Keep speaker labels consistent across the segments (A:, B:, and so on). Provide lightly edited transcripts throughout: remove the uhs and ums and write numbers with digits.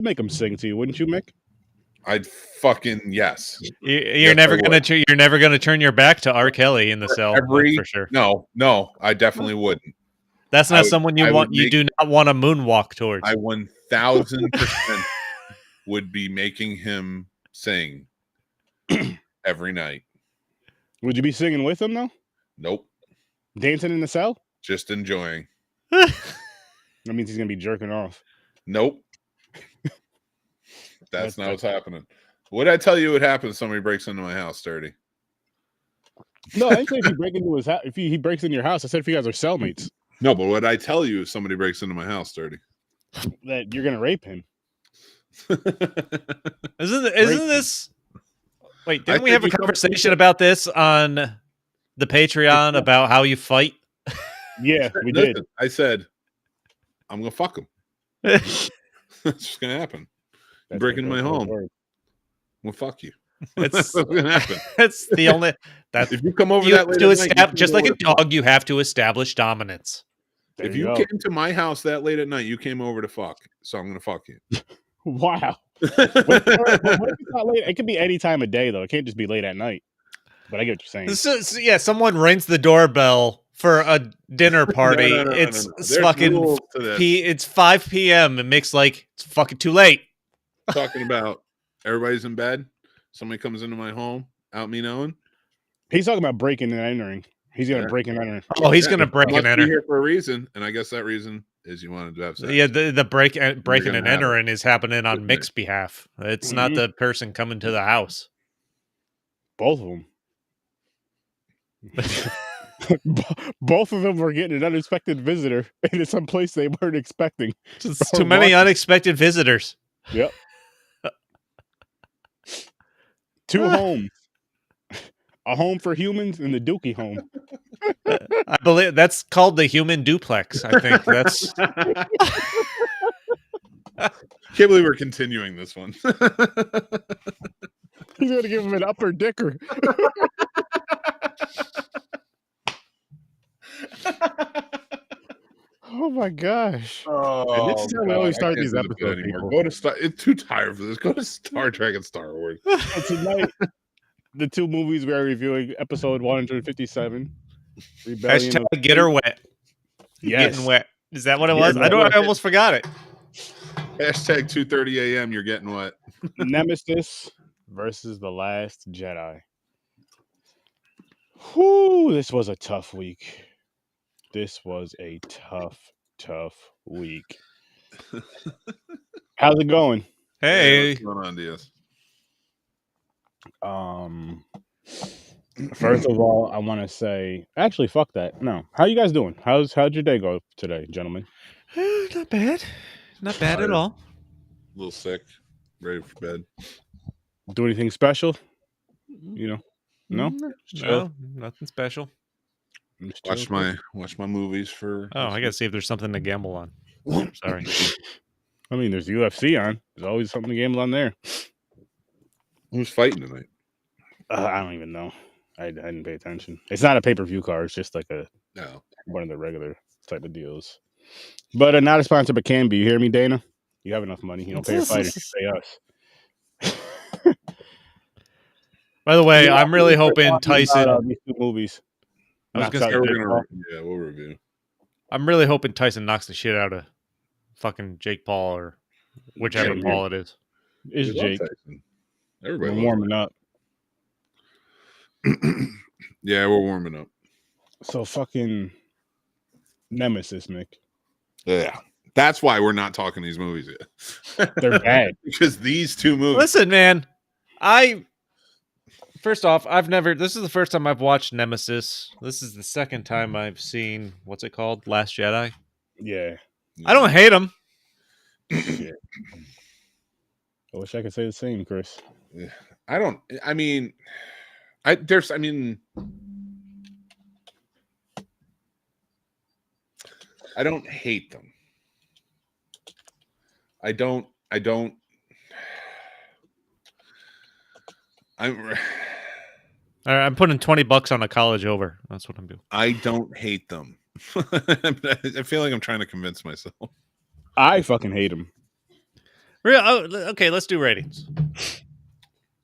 A: Make him sing to you, wouldn't you, Mick?
B: I'd fucking yes.
C: You're never gonna turn your back to R. Kelly in the cell for sure.
B: No, I definitely wouldn't.
C: That's not someone you want. You do not want to moonwalk towards.
B: I 1000% would be making him sing every night.
A: Would you be singing with him though?
B: Nope.
A: Dancing in the cell?
B: Just enjoying.
A: That means he's gonna be jerking off.
B: Nope. That's not what's happening. What did I tell you would happen if somebody breaks into my house, Sturdy?
A: No, I didn't say if you break into his house. If he breaks into your house, I said if you guys are cellmates.
B: No, but what did I tell you if somebody breaks into my house, Sturdy?
A: That you're gonna rape him.
C: Isn't this? Wait, didn't we have a conversation about this on the Patreon about how you fight?
A: Yeah, we did.
B: I said, I'm gonna fuck him. It's just gonna happen. You break into my home. Well, fuck you.
C: It's
B: what's gonna happen.
C: It's the only that
B: if you come over that late at night,
C: just like a dog, you have to establish dominance.
B: If you came to my house that late at night, you came over to fuck. So I'm gonna fuck you.
A: Wow. What if it's not late? It could be any time of day though. It can't just be late at night. But I get what you're saying.
C: Yeah, someone rings the doorbell for a dinner party.
B: No.
C: It's
B: There's
C: fucking it's 5 p.m. and Mick's like, it's fucking too late.
B: Talking about everybody's in bed. Somebody comes into my home, out me knowing.
A: He's talking about breaking and entering. He's gonna break and enter.
C: Oh, he's gonna break and enter.
B: Here for a reason, and I guess that reason is you wanted to have sex.
C: Yeah, the breaking and entering is happening on Mick's behalf. It's not the person coming to the house.
A: Both of them. Both of them were getting an unexpected visitor into some place they weren't expecting.
C: It's too many unexpected visitors.
A: Yep. 2 homes. A home for humans and the Dookie home.
C: I believe that's called the human duplex. I think that's.
B: Can't believe we're continuing this one.
A: He's gonna give him an upper dicker. Oh my gosh!
B: Oh,
A: and this is how we always start these episodes.
B: Go to Star. It's too tired for this. Go to Star Trek and Star Wars.
A: So tonight, the 2 movies we are reviewing: episode 157.
C: Rebellion Get Her Wet.
A: Yes.
C: Getting wet. Is that what it was? I almost forgot it.
B: Hashtag 2:30 a.m. You're getting wet.
A: Nemesis versus The Last Jedi. Whoo! This was a tough week. This was a tough week. How's it going?
C: Hey.
B: What's going on, Diaz?
A: First of all, I want to say, actually, fuck that. No. How you guys doing? How'd your day go today, gentlemen?
C: Not bad. Not bad at all.
B: A little sick. Ready for bed.
A: Do anything special? You know? No?
C: No, nothing special.
B: Watch my movies for.
C: Oh, I gotta see if there's something to gamble on. Sorry.
A: I mean, there's UFC on. There's always something to gamble on there.
B: Who's fighting tonight?
A: I don't even know. I didn't pay attention. It's not a pay-per-view card. It's just like one of the regular type of deals. But not a sponsor, but can be. You hear me, Dana? You have enough money. You don't pay your fighters. You pay us.
C: By the way, I'm really hoping Tyson.
A: These 2 movies.
C: I was gonna say
B: we'll review.
C: I'm really hoping Tyson knocks the shit out of fucking Jake Paul or whichever Paul it is.
A: It's Jake.
B: Everybody
A: we're warming up.
B: Yeah, we're warming up.
A: So fucking Nemesis, Mick.
B: Yeah. That's why we're not talking these movies yet.
A: They're bad.
B: Because these 2 movies.
C: Listen, man. First off, this is the first time I've watched Nemesis. This is the second time I've seen, what's it called? Last Jedi?
A: Yeah.
C: I don't hate him.
A: Yeah. I wish I could say the same, Chris.
B: I don't hate them.
C: I'm putting $20 on a college over. That's what I'm doing.
B: I don't hate them. I feel like I'm trying to convince myself.
A: I fucking hate them.
C: Okay, let's do ratings.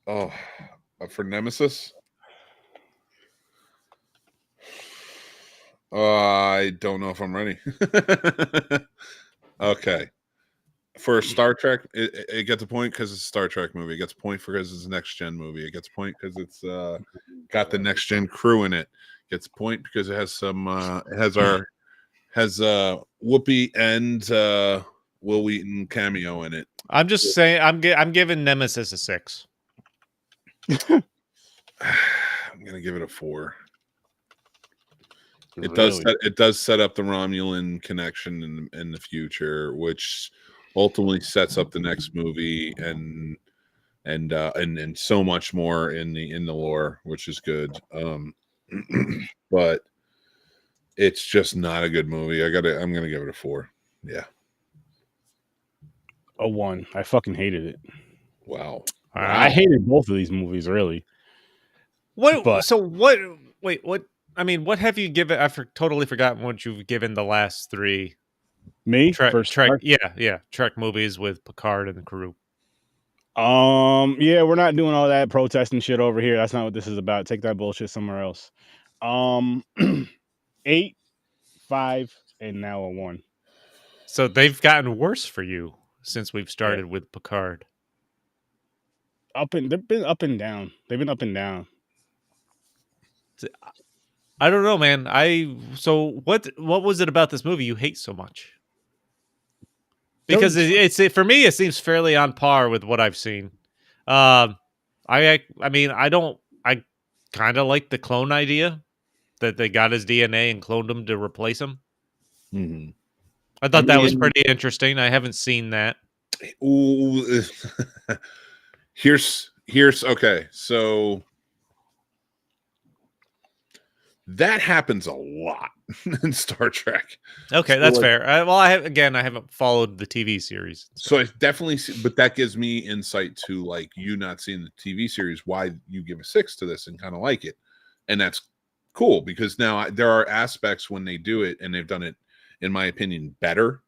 B: Oh, for Nemesis? I don't know if I'm ready. Okay. For Star Trek, it gets a point because it's a Star Trek movie. It gets a point because it's a next gen movie. It gets a point because it's got the next gen crew in it. It gets a point because it has some has Whoopi and Will Wheaton cameo in it.
C: I'm just saying I'm giving Nemesis a 6.
B: I'm gonna give it a 4. It does set up the Romulan connection in the future, which ultimately sets up the next movie and so much more in the lore, which is good. But it's just not a good movie. I'm gonna give it a 4. Yeah.
A: A 1. I fucking hated it.
B: Wow.
A: I hated both of these movies, really.
C: What? But, so what? Wait, what? I mean, what have you given? I've totally forgotten what you've given the last 3.
A: Me?
C: Trek, Trek movies with Picard and the crew.
A: Yeah, we're not doing all that protesting shit over here. That's not what this is about. Take that bullshit somewhere else. 8, 5, and now a 1.
C: So they've gotten worse for you since we've started with Picard.
A: They've been up and down. They've been up and down.
C: I don't know, man. So what was it about this movie you hate so much? Because it's for me, it seems fairly on par with what I've seen. I mean, I kind of like the clone idea that they got his DNA and cloned him to replace him.
B: Mm-hmm.
C: I thought that was pretty interesting. I haven't seen that.
B: Ooh. Here's okay. So that happens a lot in Star Trek.
C: Okay, so that's fair. I haven't followed the TV series.
B: So I definitely see, but that gives me insight to like you not seeing the TV series, why you give a 6 to this and kind of like it. And that's cool because now there are aspects when they do it and they've done it, in my opinion, better,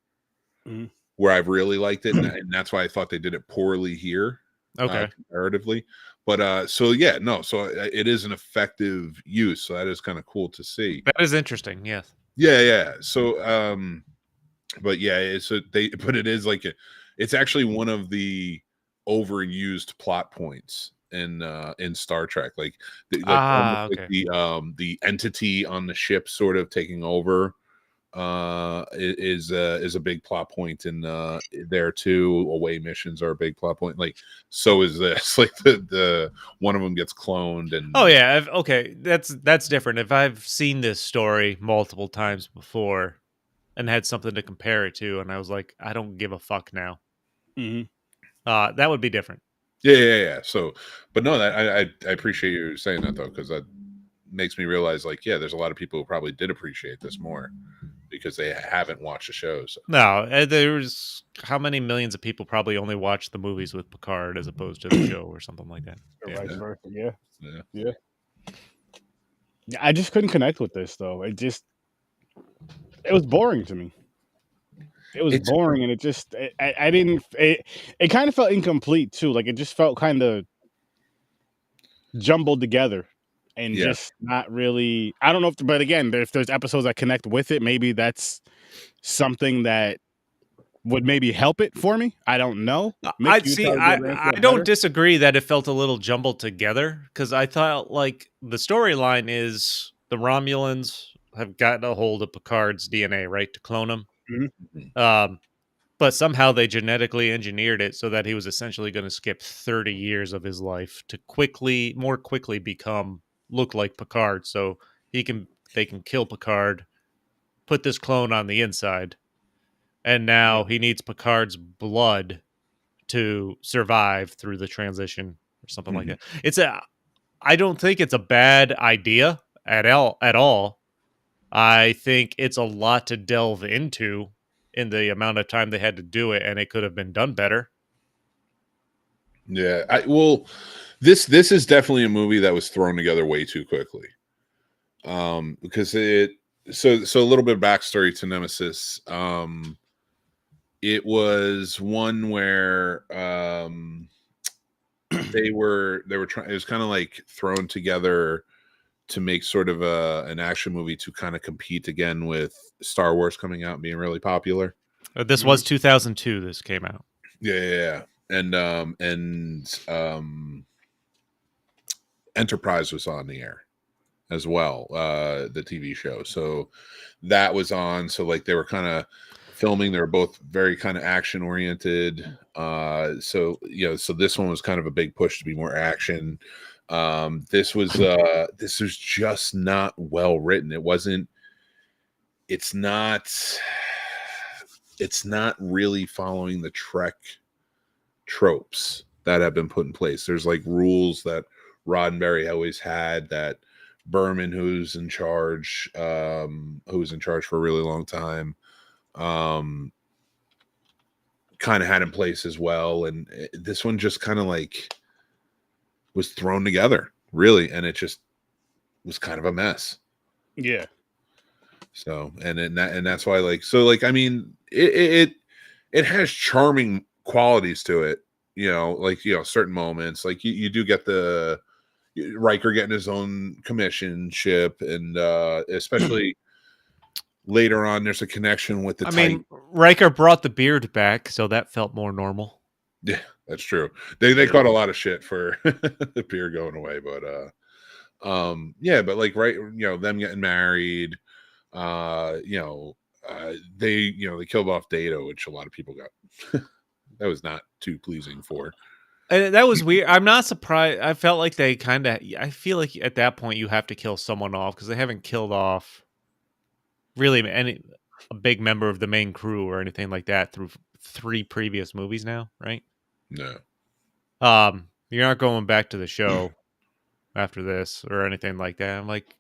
B: where I've really liked it. And that's why I thought they did it poorly here.
C: Okay.
B: Comparatively. But so it is an effective use. So that is kind of cool to see.
C: That is interesting. Yes.
B: Yeah. So but yeah, but it is like it's actually one of the overused plot points in Star Trek. Like the entity on the ship sort of taking over is a big plot point in there too. Away missions are a big plot point. Like so is this. Like the one of them gets cloned and
C: okay, that's different. If I've seen this story multiple times before and had something to compare it to, and I was like, I don't give a fuck now. That would be different.
B: Yeah. So, but no, I appreciate you saying that though, because that makes me realize like, yeah, there's a lot of people who probably did appreciate this more because they haven't watched the shows. So.
C: No, there's how many millions of people probably only watch the movies with Picard as opposed to the show or something like that.
A: Or vice versa. Yeah. I just couldn't connect with this though. It was boring to me. It was boring, and it kind of felt incomplete too. Like it just felt kind of jumbled together. And just not really. I don't know but again, if there's episodes that connect with it, maybe that's something that would maybe help it for me. I don't know.
C: I don't disagree that it felt a little jumbled together because I thought like the storyline is the Romulans have gotten a hold of Picard's DNA, right, to clone him. But somehow they genetically engineered it so that he was essentially going to skip 30 years of his life to more quickly look like Picard, so they can kill Picard, put this clone on the inside, and now he needs Picard's blood to survive through the transition or something like that. I don't think it's a bad idea at all. I think it's a lot to delve into in the amount of time they had to do it, and it could have been done better.
B: Yeah, this is definitely a movie that was thrown together way too quickly. Because so a little bit of backstory to Nemesis. It was one where they were trying. It was kind of like thrown together to make sort of an action movie to kind of compete again with Star Wars coming out and being really popular.
C: This was 2002. This came out.
B: Yeah. And Enterprise was on the air as well, the TV show. So that was on. So like they were kind of filming. They were both very kind of action oriented. So this one was kind of a big push to be more action. This was just not well written. It's not really following the Trek tropes that have been put in place. There's like rules that Roddenberry always had, that Berman, who's in charge for a really long time, kind of had in place as well. And this one just kind of like was thrown together, really, and it just was kind of a mess.
A: Yeah.
B: So and that's why I mean it has charming qualities to it, certain moments, like you do get the Riker getting his own commission ship, and especially later on there's a connection with the
C: I mean, Riker brought the beard back, so that felt more normal.
B: Yeah, that's true. They caught a lot of shit for the beard going away, but but like, right, them getting married, they killed off Data, which a lot of people got that was not too pleasing for.
C: And that was weird. I'm not surprised. I felt like I feel like at that point you have to kill someone off, because they haven't killed off really a big member of the main crew or anything like that through 3 previous movies now, right?
B: No.
C: You're not going back to the show after this or anything like that. I'm like,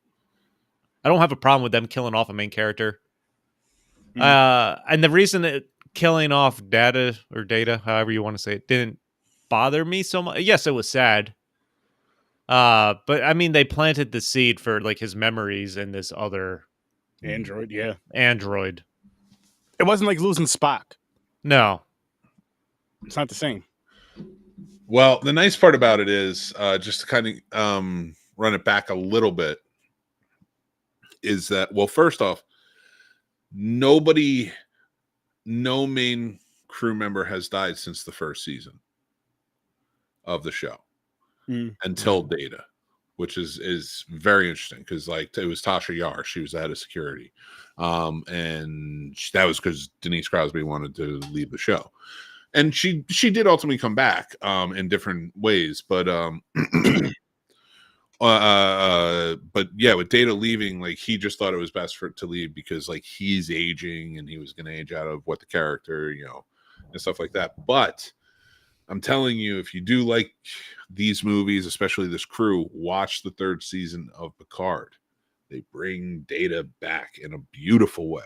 C: I don't have a problem with them killing off a main character. And the reason that killing off Data, however you want to say it, didn't bother me so much. Yes, it was sad. But I mean, they planted the seed for like his memories in this other
A: android. Yeah.
C: Android.
A: It wasn't like losing Spock.
C: No.
A: It's not the same.
B: Well, the nice part about it is, just to kind of run it back a little bit, is that, well, first off, no main crew member has died since the first season of the show until Data, which is very interesting, because like it was Tasha Yar, she was the head of security, and that was because Denise Crosby wanted to leave the show, and she did ultimately come back in different ways, but but yeah, with Data leaving, like he just thought it was best for it to leave, because like he's aging and he was going to age out of what the character, and stuff like that. But I'm telling you, if you do like these movies, especially this crew, watch the 3rd season of Picard. They bring Data back in a beautiful way.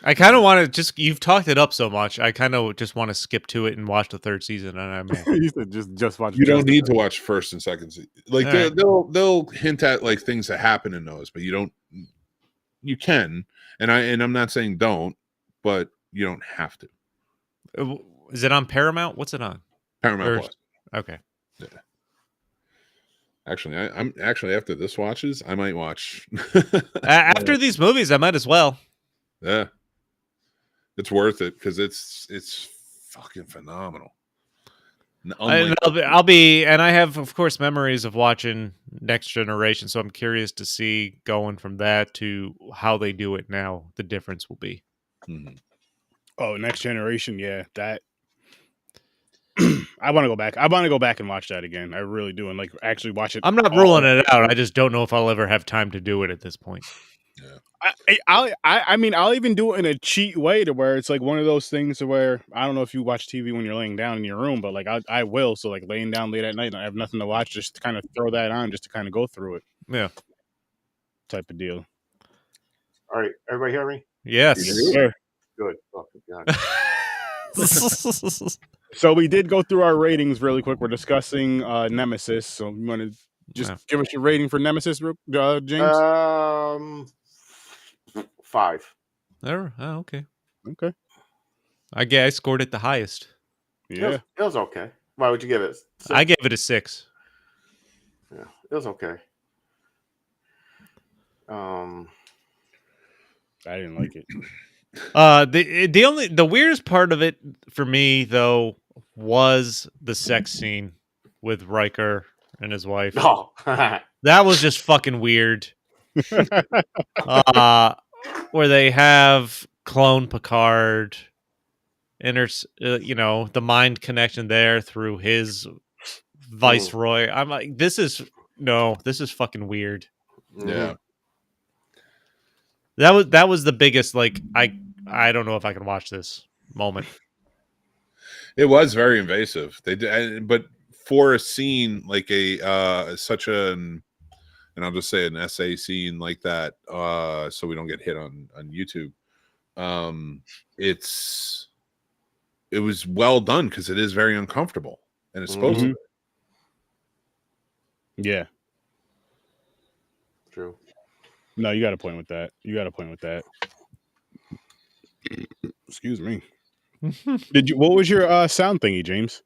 C: I kind of want to you've talked it up so much, I kind of just want to skip to it and watch the 3rd season. And I mean,
A: you said just watch.
B: You don't need to watch 1st and 2nd season. Like they'll hint at like things that happen in those, but you don't. You can, and I'm not saying don't, but you don't have to.
C: Is it on Paramount? What's it on?
B: Paramount Plus.
C: Okay.
B: Yeah. Actually, I'm after this watches, I might watch.
C: After these movies, I might as well.
B: Yeah. It's worth it, because it's fucking phenomenal.
C: And I'll be, and I have, of course, memories of watching Next Generation, so I'm curious to see, going from that to how they do it now, the difference will be.
B: Mm-hmm.
A: Oh, Next Generation, yeah, that. I want to go back. I want to go back and watch that again. I really do, and like actually watch it.
C: I'm not ruling it out. I just don't know if I'll ever have time to do it at this point.
B: Yeah.
A: I mean, I'll even do it in a cheat way, to where it's like one of those things where, I don't know if you watch TV when you're laying down in your room, but like I will. So like laying down late at night and I have nothing to watch, just to kind of throw that on, just to kind of go through it.
C: Yeah.
A: Type of deal.
D: All right. Everybody hear me?
C: Yes.
A: Sure.
D: Good. Fucking God.
A: So we did go through our ratings really quick. We're discussing Nemesis. So you want to just give us your rating for Nemesis, James?
D: 5.
C: Oh, okay.
A: Okay.
C: I scored it the highest.
A: Yeah.
D: It was okay. Why would you give it? 6?
C: I gave it a 6.
D: Yeah, it was okay.
A: I didn't like it.
C: The weirdest part of it for me though was the sex scene with Riker and his wife.
D: Oh,
C: That was just fucking weird. Where they have clone Picard, the mind connection there through his viceroy. I'm like, this is fucking weird.
B: Yeah.
C: That was the biggest, like, I don't know if I can watch this moment.
B: It was very invasive. They did, but for a scene like such an, and I'll just say an essay scene like that, so we don't get hit on YouTube. It was well done because it is very uncomfortable, and it's supposed to be.
A: Yeah.
D: true.
A: No, you got a point with that. Excuse me. What was your sound thingy, James?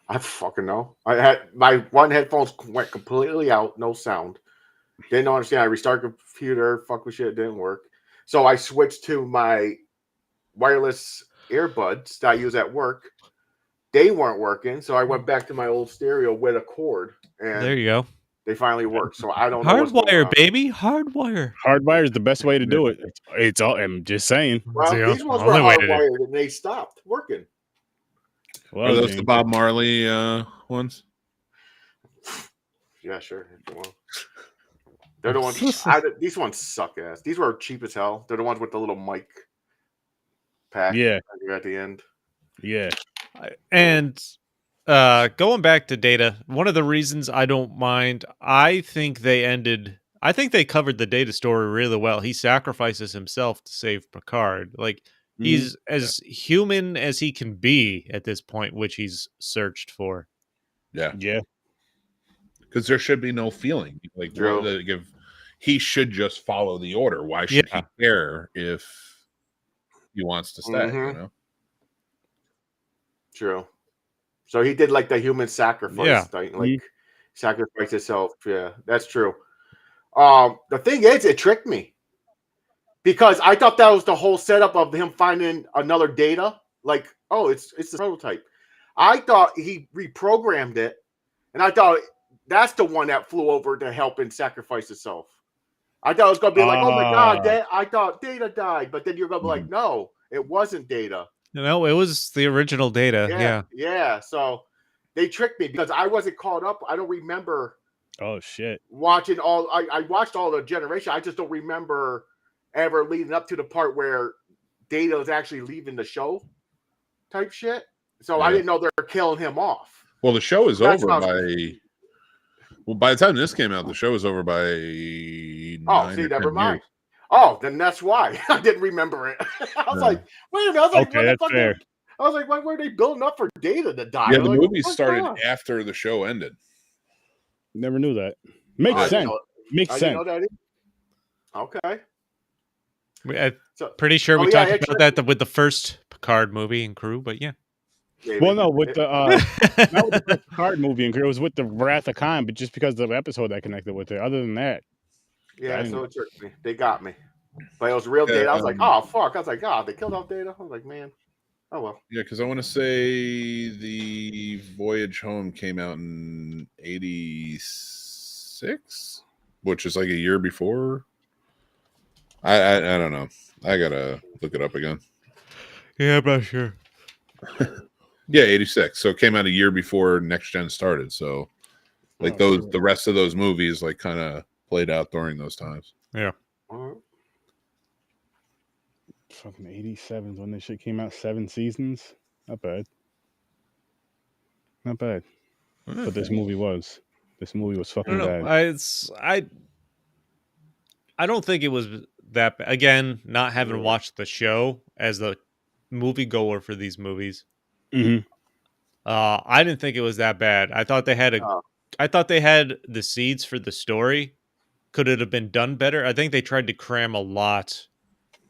D: I fucking know. I had my one headphones went completely out, no sound. Didn't understand. I restarted the computer. Fuck with shit, it didn't work. So I switched to my wireless earbuds that I use at work. They weren't working, so I went back to my old stereo with a cord, and
C: There you go.
D: they finally worked. So I don't know.
C: Hardwire, baby. Hardwire.
A: Hardwire is the best way to do it. It's all. I'm just saying.
D: Well, these ones were hardwired, and they stopped working.
B: Well, are those the Bob Marley ones?
D: Yeah, sure. They're the ones. These ones suck ass. These were cheap as hell. They're the ones with the little mic pack.
A: Yeah.
D: At the end.
A: Yeah.
C: And going back to Data, one of the reasons I don't mind, I think they covered the Data story really well. He sacrifices himself to save Picard. Like, he's as human as he can be at this point, which he's searched for.
B: Yeah.
A: Yeah.
B: Because there should be no feeling. Like, he should just follow the order. Why should he care if he wants to stay? You know?
D: True. So he did like the human sacrifice thing, like sacrifice himself. Yeah, that's true. The thing is, it tricked me because I thought that was the whole setup of him finding another Data. Like, oh, it's the prototype. I thought he reprogrammed it, and I thought that's the one that flew over to help and sacrifice itself. I thought it was gonna be like, oh my god, I thought Data died, but then you're gonna be like, no, it wasn't Data.
C: No, it was the original Data.
D: Yeah. So they tricked me because I wasn't caught up. I don't remember.
A: Oh shit!
D: Watching all, I watched all the generation. I just don't remember ever leading up to the part where Data was actually leaving the show, type shit. So I didn't know they're killing him off.
B: Well, the show is over by. Well, by the time this came out, the show was over by.
D: Never mind. Years. Oh, then that's why I didn't remember it. I was like, wait a minute. I was like,
A: okay, that's fair.
D: I was like, why were they building up for Data to die?
B: Yeah, the movie started after the show ended.
A: Never knew that. Makes sense. Makes sense.
D: Know that okay.
C: I'm pretty sure we talked about that with the first Picard movie and crew, but yeah.
A: Well, no, with the not with the Picard movie and crew, it was with the Wrath of Khan, but just because of the episode that connected with it. Other than that,
D: yeah, so it tricked me. They got me, but it was real Data. I was like, oh fuck! I was like, God, they killed off Data. I was like, man, oh well.
B: Yeah, because I want to say the Voyage Home came out in '86, which is like a year before. I don't know. I gotta look it up again.
C: Yeah, I'm not sure.
B: Yeah, 86. So it came out a year before Next Gen started. So like the rest of those movies like kind of played out during those times.
C: Yeah.
A: Fucking 87 when this shit came out, 7 seasons. Not bad. Not bad. But this movie was fucking bad.
C: I don't think it was that bad. Again, not having watched the show as the moviegoer for these movies.
A: Mm-hmm.
C: I didn't think it was that bad. I thought they had I thought they had the seeds for the story. Could it have been done better? I think they tried to cram a lot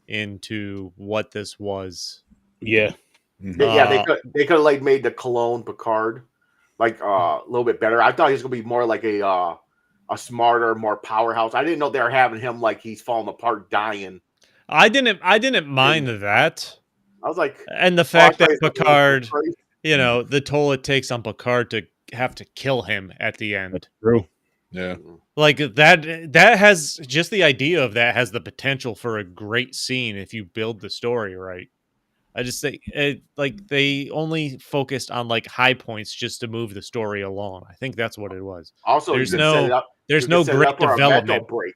C: into what this was.
A: Yeah.
D: They could have like made the clone Picard like a little bit better. I thought he was gonna be more like a smarter, more powerhouse. I didn't know they were having him like he's falling apart, dying.
C: I didn't mind that.
D: I was like,
C: and the fact that Picard, you know, the toll it takes on Picard to have to kill him at the end.
A: That's true.
B: Yeah.
C: Like that has just the idea of that has the potential for a great scene if you build the story right. I just think like they only focused on like high points just to move the story along. I think that's what it was.
D: Also,
C: there's no great development
D: break.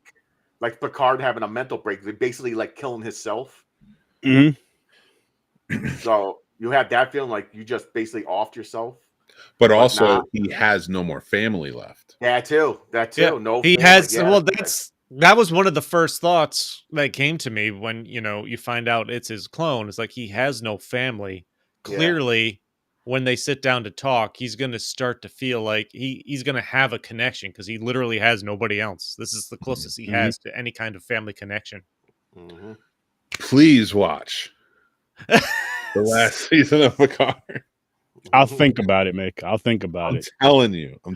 D: Like Picard having a mental break, they basically like killing himself. So you have that feeling like you just basically offed yourself.
B: But also, he has no more family left.
D: That too.
C: Yeah,
D: no,
C: he
D: family.
C: has. Yeah, well, that was one of the first thoughts that came to me when you find out it's his clone. It's like he has no family. Clearly, when they sit down to talk, he's going to start to feel like he's going to have a connection because he literally has nobody else. This is the closest he has to any kind of family connection.
B: Please watch the last season of Picard.
A: I'll think about it, Mick. I'll think about it.
B: I'm telling you. I'm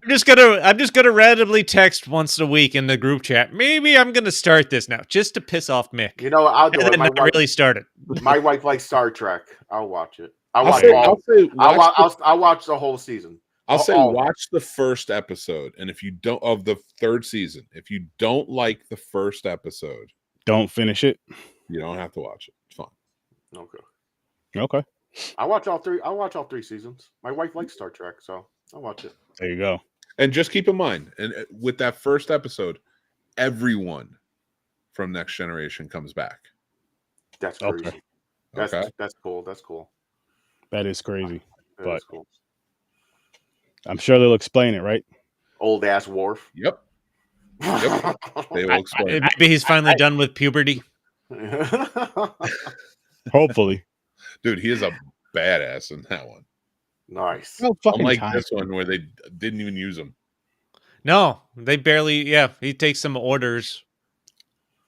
C: just gonna randomly text once a week in the group chat. Maybe I'm gonna start this now just to piss off Mick.
D: You know, I'll do it.
C: My wife really started.
D: My wife likes Star Trek. I'll watch it. I'll watch the whole season.
B: I'll say watch the first episode, and if you don't of the third season, if you don't like the first episode,
A: don't finish it.
B: You don't have to watch it. It's fine.
A: Okay.
D: I'll watch all three seasons. My wife likes Star Trek, so I'll watch it.
A: There you go.
B: And just keep in mind, and with that first episode, everyone from Next Generation comes back.
D: That's crazy.
B: Okay.
D: That's cool. That's cool.
A: That is crazy.
D: That is cool.
A: I'm sure they'll explain it, right?
D: Old ass Worf.
B: Yep. They will explain.
C: Maybe he's finally done with puberty.
A: Hopefully.
B: Dude, he is a badass in that one.
D: Nice.
B: Unlike this one where they didn't even use him.
C: No, they barely. Yeah, he takes some orders.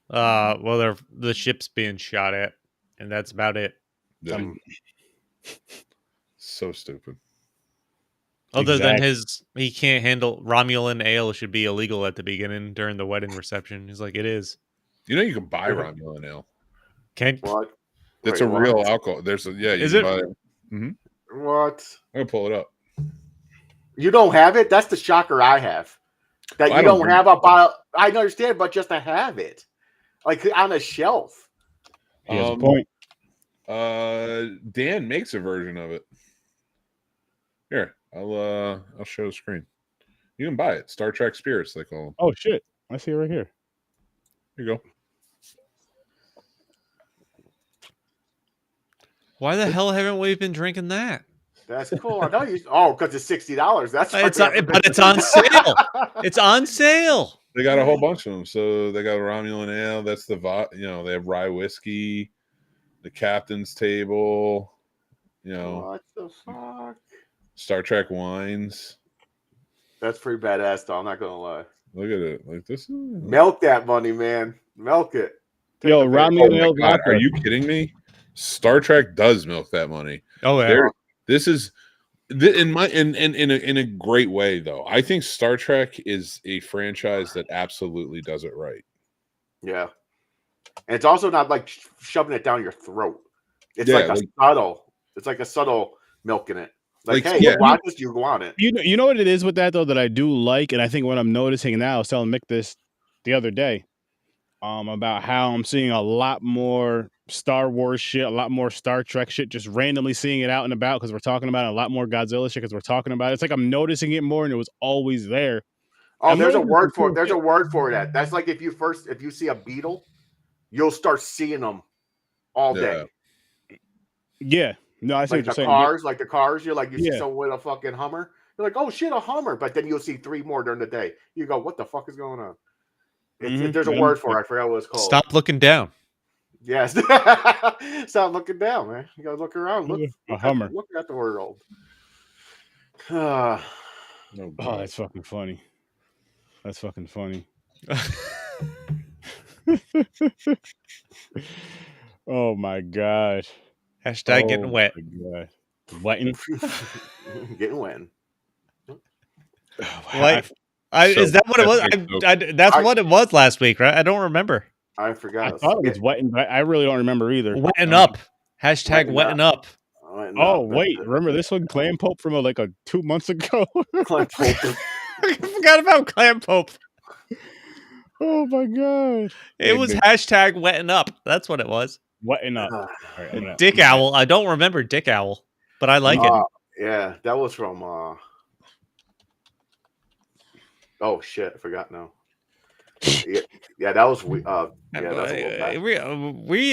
C: Well, the ship's being shot at, and that's about it.
B: So stupid.
C: Other than he can't handle Romulan ale should be illegal at the beginning during the wedding reception. He's like, it is.
B: You know you can buy Romulan ale.
C: Can
D: what?
B: It's real alcohol. There's a
C: Is it?
B: Buy it.
D: What?
B: I'm gonna pull it up.
D: You don't have it? That's the shocker I have. That you don't have a bottle. I understand, but just to have it, like on a shelf.
A: He has a point.
B: Dan makes a version of it. Here, I'll show the screen. You can buy it. Star Trek Spirits, they call them.
A: Oh shit! I see it right here.
B: Here you go.
C: Why the hell haven't we been drinking that?
D: That's cool. I know you. Oh, because it's $60. That's
C: but it's on sale. It's on sale.
B: They got a whole bunch of them. So they got a Romulan ale. That's they have rye whiskey, the captain's table.
D: What the fuck?
B: Star Trek wines.
D: That's pretty badass, though. I'm not gonna lie.
B: Look at it. Like this.
D: Milk that money, man. Milk it.
A: Yo, Romulan ale.
B: God, are you kidding me? Star Trek does milk that money.
C: Oh yeah.
B: This is in a great way though. I think Star Trek is a franchise that absolutely does it right.
D: Yeah. And it's also not like shoving it down your throat. It's like a subtle milk in it. Like hey, you want this, you want it.
A: You know what it is with that though that I do like, and I think what I'm noticing now, I was telling Mick this the other day, about how I'm seeing a lot more Star Wars shit, a lot more Star Trek shit, just randomly seeing it out and about because we're talking about it, a lot more Godzilla shit because we're talking about it. It's like I'm noticing it more and it was always there.
D: Oh, there's a word for it. There's a word for that. That's like if you see a beetle, you'll start seeing them all day.
A: Yeah. No, I see
D: like
A: what you're
D: saying.
A: Like
D: the cars, you're like, you see someone with a fucking Hummer. You're like, oh shit, a Hummer. But then you'll see 3 more during the day. You go, what the fuck is going on? There's a word for it. I forgot what it's called.
C: Stop looking down.
D: Yes. Stop looking down, man. You gotta look around. Look at the world.
A: Oh, that's fucking funny. That's fucking funny. Oh my god.
C: Hashtag getting wet.
A: Wetting.
D: Getting wet.
C: What? Is that what it was? That's what it was last week, right? I don't remember.
D: I forgot.
A: I thought it was wetting, but I really don't remember either.
C: Wetting up. Hashtag wetting up.
A: Oh, wait. Remember this one? Clam Pope from like 2 months ago?
D: Clam Pope.
C: I forgot about Clam Pope.
A: Oh, my God.
C: It was hashtag wetting up. That's what it was.
A: Wetting up. Right,
C: Dick Owl. I don't remember Dick Owl, but I like it.
D: Yeah, that was from... Oh, shit. I forgot now. Yeah, that was...
C: we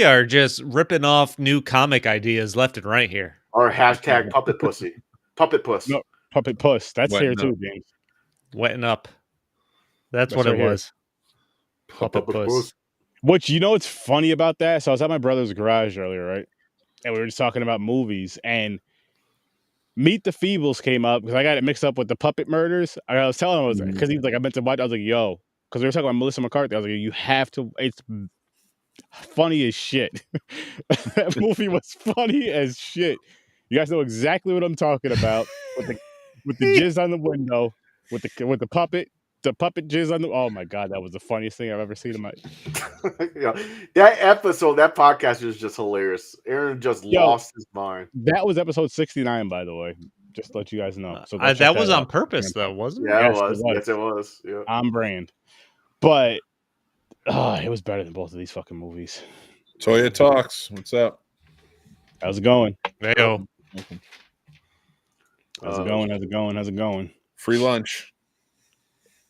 C: are just ripping off new comic ideas left and right here.
D: Or hashtag puppet pussy. Puppet puss.
A: No, puppet puss. That's
B: Wetting
A: here
B: up.
A: too, James.
C: Wetting up. That's what
A: right
C: it was. Puppet puss.
A: Which, you know what's funny about that? So I was at my brother's garage earlier, right? And we were just talking about movies. And Meet the Feebles came up because I got it mixed up with the Puppet Murders. I was telling him, because he was like, I meant to watch. I was like, yo. Because we were talking about Melissa McCarthy. I was like, you have to. It's funny as shit. That movie was funny as shit. You guys know exactly what I'm talking about. With the jizz on the window, with the puppet jizz on the. Oh my God, that was the funniest thing I've ever seen in my.
D: That episode, that podcast was just hilarious. Aaron just lost his mind.
A: That was episode 69, by the way. Just to let you guys know. So
C: that was on purpose, though, wasn't it?
D: Yeah, yes, it was. Yes, it was. Yeah.
A: On brand. But it was better than both of these fucking movies.
B: Toya Talks. What's up?
A: How's it going?
C: Heyo.
A: How's it going?
B: Free lunch.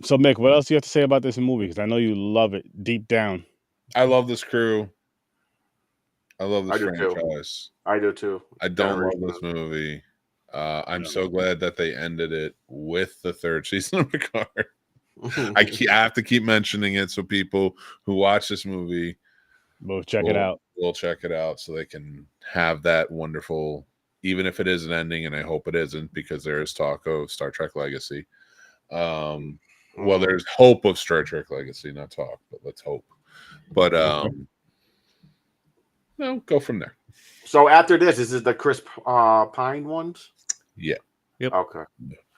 A: So, Mick, what else do you have to say about this movie? Because I know you love it deep down.
B: I love this crew. I love this franchise.
D: I do too.
B: I don't love this movie. I'm so glad that they ended it with the third season of Picard. I have to keep mentioning it so people who watch this movie
A: will check it out.
B: We'll check it out so they can have that wonderful, even if it is an ending, and I hope it isn't, because there is talk of Star Trek Legacy. Well, there's hope of Star Trek Legacy, not talk, but let's hope. But no, go from there.
D: So after this is the Chris Pine ones?
B: Yeah.
C: Yep.
D: Okay.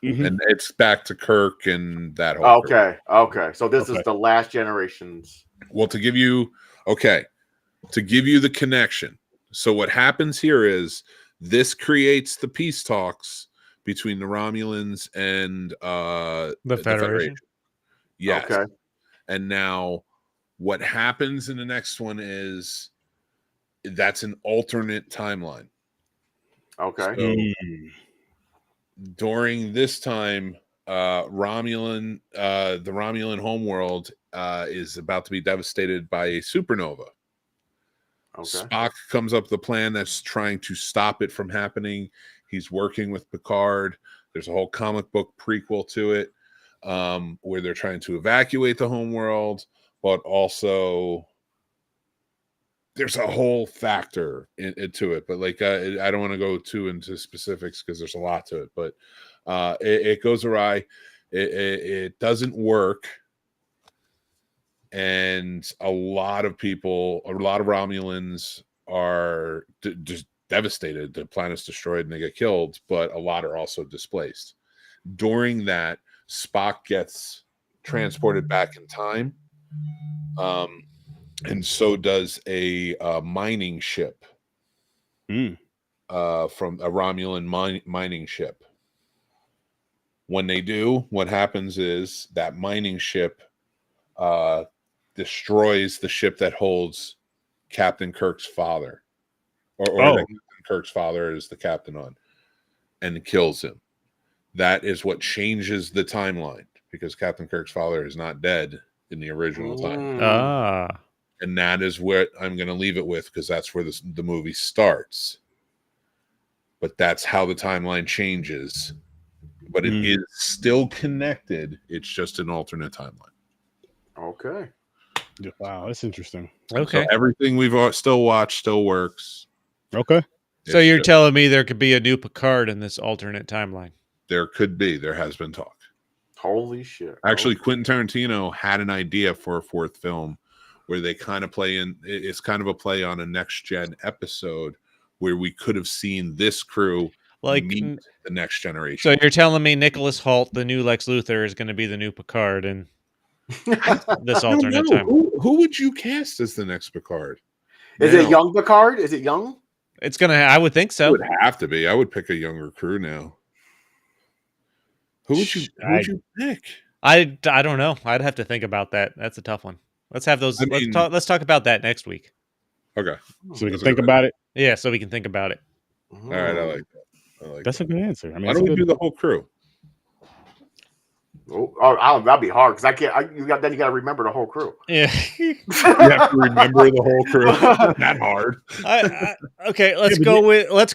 A: Mm-hmm.
B: And it's back to Kirk and that whole
D: Okay. So this is the last generations.
B: Well, to give you the connection. So what happens here is this creates the peace talks between the Romulans and
C: the Federation.
B: Yes.
D: Okay.
B: And now what happens in the next one is that's an alternate timeline.
D: Okay.
B: So during this time, the Romulan homeworld is about to be devastated by a supernova.
D: Okay.
B: Spock comes up with a plan that's trying to stop it from happening. He's working with Picard. There's a whole comic book prequel to it where they're trying to evacuate the homeworld, but also there's a whole factor into it. But like I don't want to go too into specifics because there's a lot to it. But it goes awry. It doesn't work. And a lot of Romulans are just devastated. The planet's destroyed and they get killed, but a lot are also displaced. During that, Spock gets transported back in time, and so does a mining ship from a Romulan mining ship. When they do, what happens is that mining ship destroys the ship that holds Captain Kirk's father, or that Captain Kirk's father is the captain on, and kills him. That is what changes the timeline, because Captain Kirk's father is not dead in the original time. And that is what I'm going to leave it with, because that's where the movie starts. But that's how the timeline changes. But it is still connected. It's just an alternate timeline.
D: Okay.
A: Wow, that's interesting.
C: Okay.
B: So everything we've still watched still works.
A: Okay.
C: So you're telling me there could be a new Picard in this alternate timeline?
B: There could be. There has been talk.
D: Holy shit.
B: Actually, Quentin Tarantino had an idea for a fourth film where they kind of play in. It's kind of a play on a next gen episode where we could have seen this crew
C: like
B: meet the next generation.
C: So you're telling me Nicholas Hoult, the new Lex Luthor, is going to be the new Picard in this alternate time?
B: Who would you cast as the next Picard?
D: Is it young Picard? Is it young?
C: It's gonna. I would think so.
B: It would have to be. I would pick a younger crew now. Who would you pick?
C: I don't know. I'd have to think about that. That's a tough one. Let's have those. Let's talk about that next week.
B: Okay.
A: So we can think about it.
C: Yeah, so we can think about it.
B: All right, I like that.
A: That's a good answer. I mean,
B: why don't we do the whole crew?
D: Oh, that'd be hard because I can't. You got to remember the whole crew.
C: Yeah,
B: you have to remember the whole crew. That hard.
C: Okay, let's go with. Let's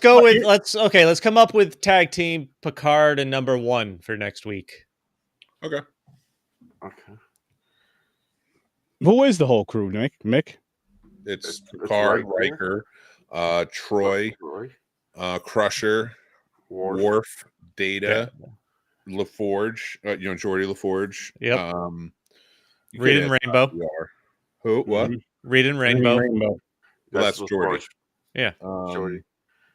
C: come up with tag team Picard and number 1 for next week.
B: Okay.
A: Who is the whole crew, Mick?
B: It's Picard, Riker, Troy, Crusher, Worf, Data. LaForge, Geordi LaForge.
C: Yep. Reed and Rainbow.
B: Who? What?
C: Reed and Rainbow.
B: Well, that's Geordi.
C: Yeah.
B: Geordi.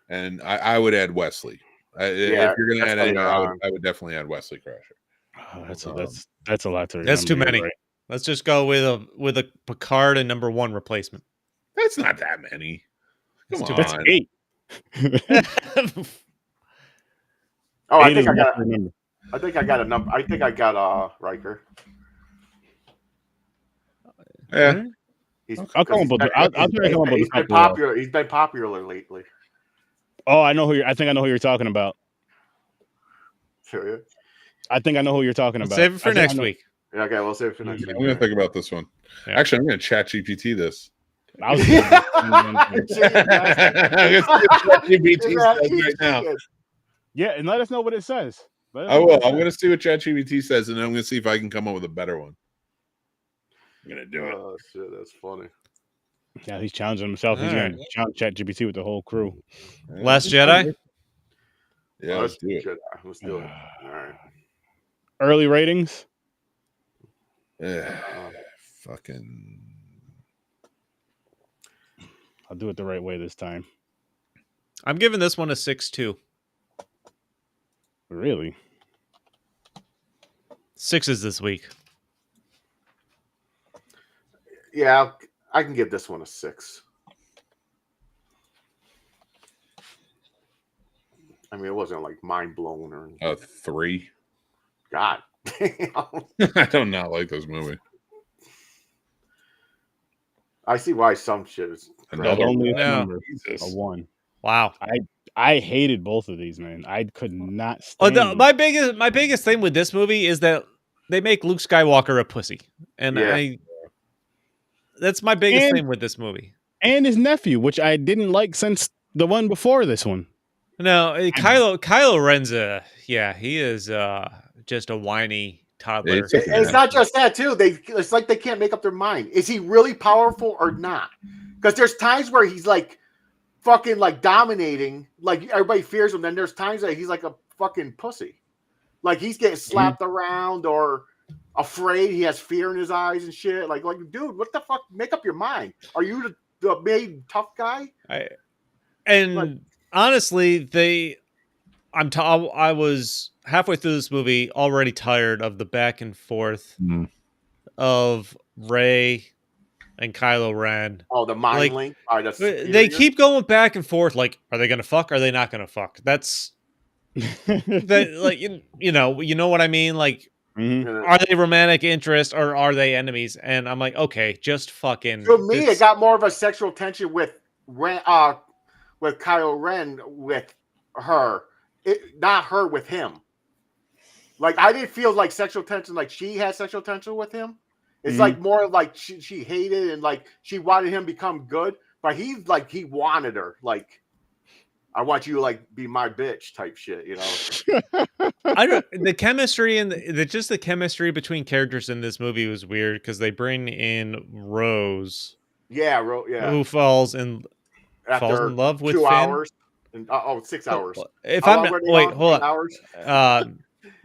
B: And I would add Wesley. If you're going to add anyone, I would definitely add Wesley Crusher.
A: Oh, that's a lot to remember.
C: That's too many. Right? Let's just go with a Picard and number 1 replacement.
B: That's not that many. Come on.
A: That's 8.
D: Oh, I think I got a number. I think I got Riker.
B: Yeah.
A: I'll call him. I'll try to come up with.
D: He's been popular. He's been popular lately.
A: Oh, I think I know who you're talking about.
D: Sure.
A: I think I know who you're talking about.
C: Save it for next week.
D: Yeah, okay, we'll save it for next week.
B: I'm going to think about this one. Yeah. Actually, I'm going to chat GPT this.
A: I was
B: GPT right now.
A: Yeah, and let us know what it says.
B: I will. I'm going to see what ChatGPT says, and then I'm going to see if I can come up with a better one. I'm going to do it.
D: Oh, shit, that's funny.
A: Yeah, he's challenging himself. He's going to challenge ChatGPT with the whole crew.
C: Last Jedi?
B: Yeah, let's do it.
D: Let's do it. All right.
A: Early ratings?
B: Yeah. Fucking.
A: I'll do it the right way this time.
C: I'm giving this one a 6.2.
A: Really?
C: 6s this week.
D: Yeah, I can give this one a 6. I mean, it wasn't like mind blown or
B: a 3.
D: God damn.
B: I do not like this movie.
D: I see why some shit is
B: another
A: number. A 1.
C: Wow.
B: I
A: hated both of these, man. I could not stand
C: my biggest thing with this movie is that they make Luke Skywalker a pussy. And that's my biggest thing with this movie.
A: And his nephew, which I didn't like since the one before this one.
C: No, Kylo Ren's he is just a whiny toddler.
D: It's not just that too. It's like they can't make up their mind. Is he really powerful or not? Because there's times where he's like fucking like dominating, like everybody fears him. Then there's times that he's like a fucking pussy, like he's getting slapped around or afraid. He has fear in his eyes and shit. Like dude, what the fuck? Make up your mind. Are you the main tough guy?
C: Honestly, I was halfway through this movie already tired of the back and forth of Rey and Kylo Ren.
D: Oh, the mind link. All right,
C: they keep going back and forth. Like, are they going to fuck? Are they not going to fuck? That's that. Like, you know what I mean? Like, are they romantic interest or are they enemies? And I'm like, okay, just fucking.
D: For me, it got more of a sexual tension with Kylo Ren with her, not her with him. Like, I didn't feel like sexual tension, like she had sexual tension with him. It's like more like she hated and like she wanted him to become good, but he wanted her. Like, I want you to like be my bitch type shit, you know.
C: The chemistry and the chemistry between characters in this movie was weird because they bring in Rose.
D: Yeah.
C: Who falls in love with
D: 2
C: Finn.
D: hours. 6 hours.
C: If hold on.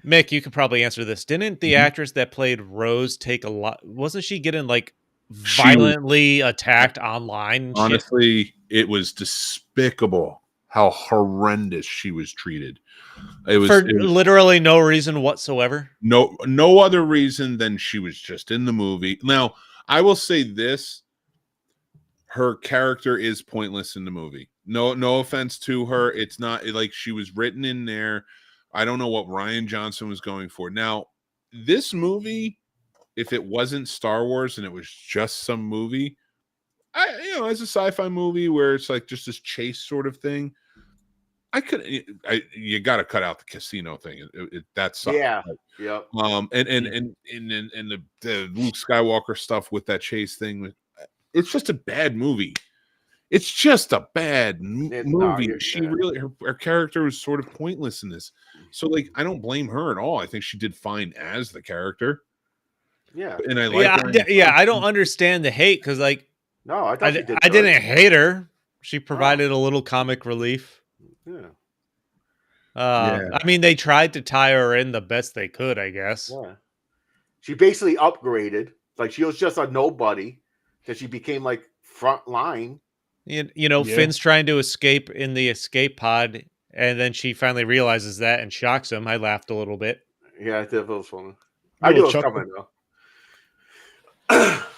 C: Mick, you could probably answer this. Didn't the actress that played Rose take a lot? Wasn't she getting like violently attacked online.
B: Honestly, it was despicable how horrendous she was treated. It was
C: literally no reason whatsoever.
B: No other reason than she was just in the movie. Now, I will say this: her character is pointless in the movie. No offense to her. It's not like she was written in there. I don't know what Rian Johnson was going for. Now, this movie, if it wasn't Star Wars and it was just some movie, as a sci-fi movie where it's like just this chase sort of thing, you got to cut out the casino thing. That sucks.
D: Yeah. Yep.
B: And the Luke Skywalker stuff with that chase thing, it's just a bad movie. It's just a bad movie. Her character was sort of pointless in this. So like, I don't blame her at all. I think she did fine as the character.
D: Yeah.
B: And I like
C: I don't understand the hate because like,
D: no, I
C: didn't hate her. She provided a little comic relief.
D: Yeah.
C: I mean, they tried to tie her in the best they could, I guess.
D: Yeah. She basically upgraded. Like she was just a nobody that she became like front line.
C: Finn's trying to escape in the escape pod, and then she finally realizes that and shocks him. I laughed a little bit.
D: Yeah, I thought it was funny. I knew it was coming though.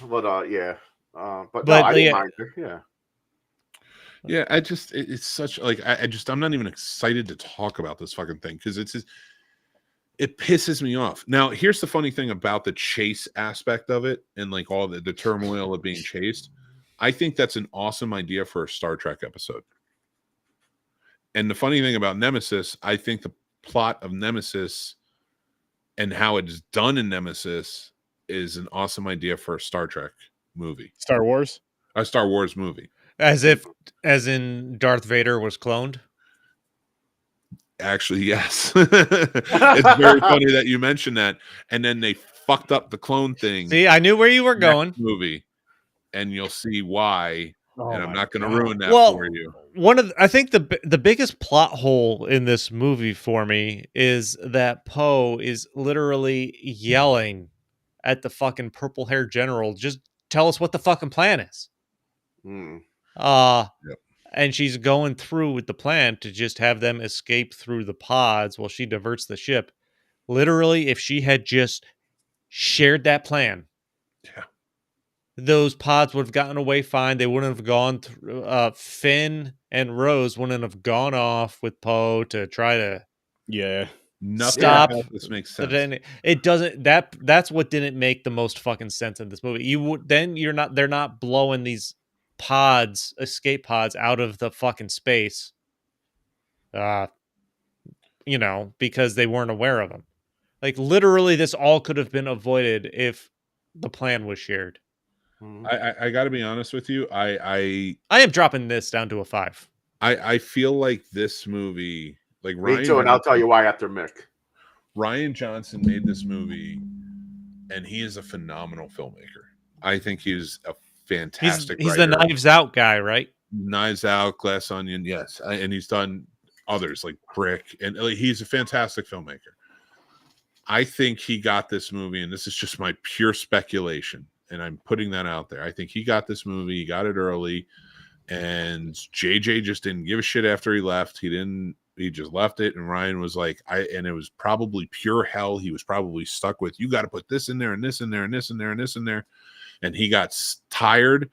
D: But yeah. But no, I didn't mind her. Yeah.
B: Yeah, it's such like I'm not even excited to talk about this fucking thing because it pisses me off. Now, here's the funny thing about the chase aspect of it and like all the turmoil of being chased. I think that's an awesome idea for a Star Trek episode. And the funny thing about Nemesis, I think the plot of Nemesis and how it's done in Nemesis is an awesome idea for a Star Trek movie.
A: Star Wars?
B: A Star Wars movie.
C: As in Darth Vader was cloned?
B: Actually, yes. It's very funny that you mentioned that. And then they fucked up the clone thing.
C: See, I knew where you were going.
B: Movie. And you'll see why. And I'm not going to ruin that for you.
C: I think the biggest plot hole in this movie for me is that Poe is literally yelling at the fucking purple-haired general, just tell us what the fucking plan is.
B: Yep.
C: And she's going through with the plan to just have them escape through the pods while she diverts the ship. Literally, if she had just shared that plan, those pods would have gotten away fine. They wouldn't have gone through. Finn and Rose wouldn't have gone off with Poe to try to
B: stop. This makes sense.
C: It doesn't. That's what didn't make the most fucking sense in this movie. They're not blowing these escape pods out of the fucking space, because they weren't aware of them. Like literally, this all could have been avoided if the plan was shared.
B: I got to be honest with you. I
C: am dropping this down to a 5.
B: I feel like this movie, like
D: me too, and I'll tell you why after Mick.
B: Rian Johnson made this movie, and he is a phenomenal filmmaker. I think he's a fantastic.
C: He's the Knives Out guy, right?
B: Knives Out, Glass Onion, yes, and he's done others like Brick, and he's a fantastic filmmaker. I think he got this movie, and this is just my pure speculation, and I'm putting that out there. I think he got this movie, he got it early, and JJ just didn't give a shit after he left. He just left it, and Ryan was like, and it was probably pure hell. He was probably stuck with, you got to put this in there, and this in there, and this in there, and this in there. And he got tired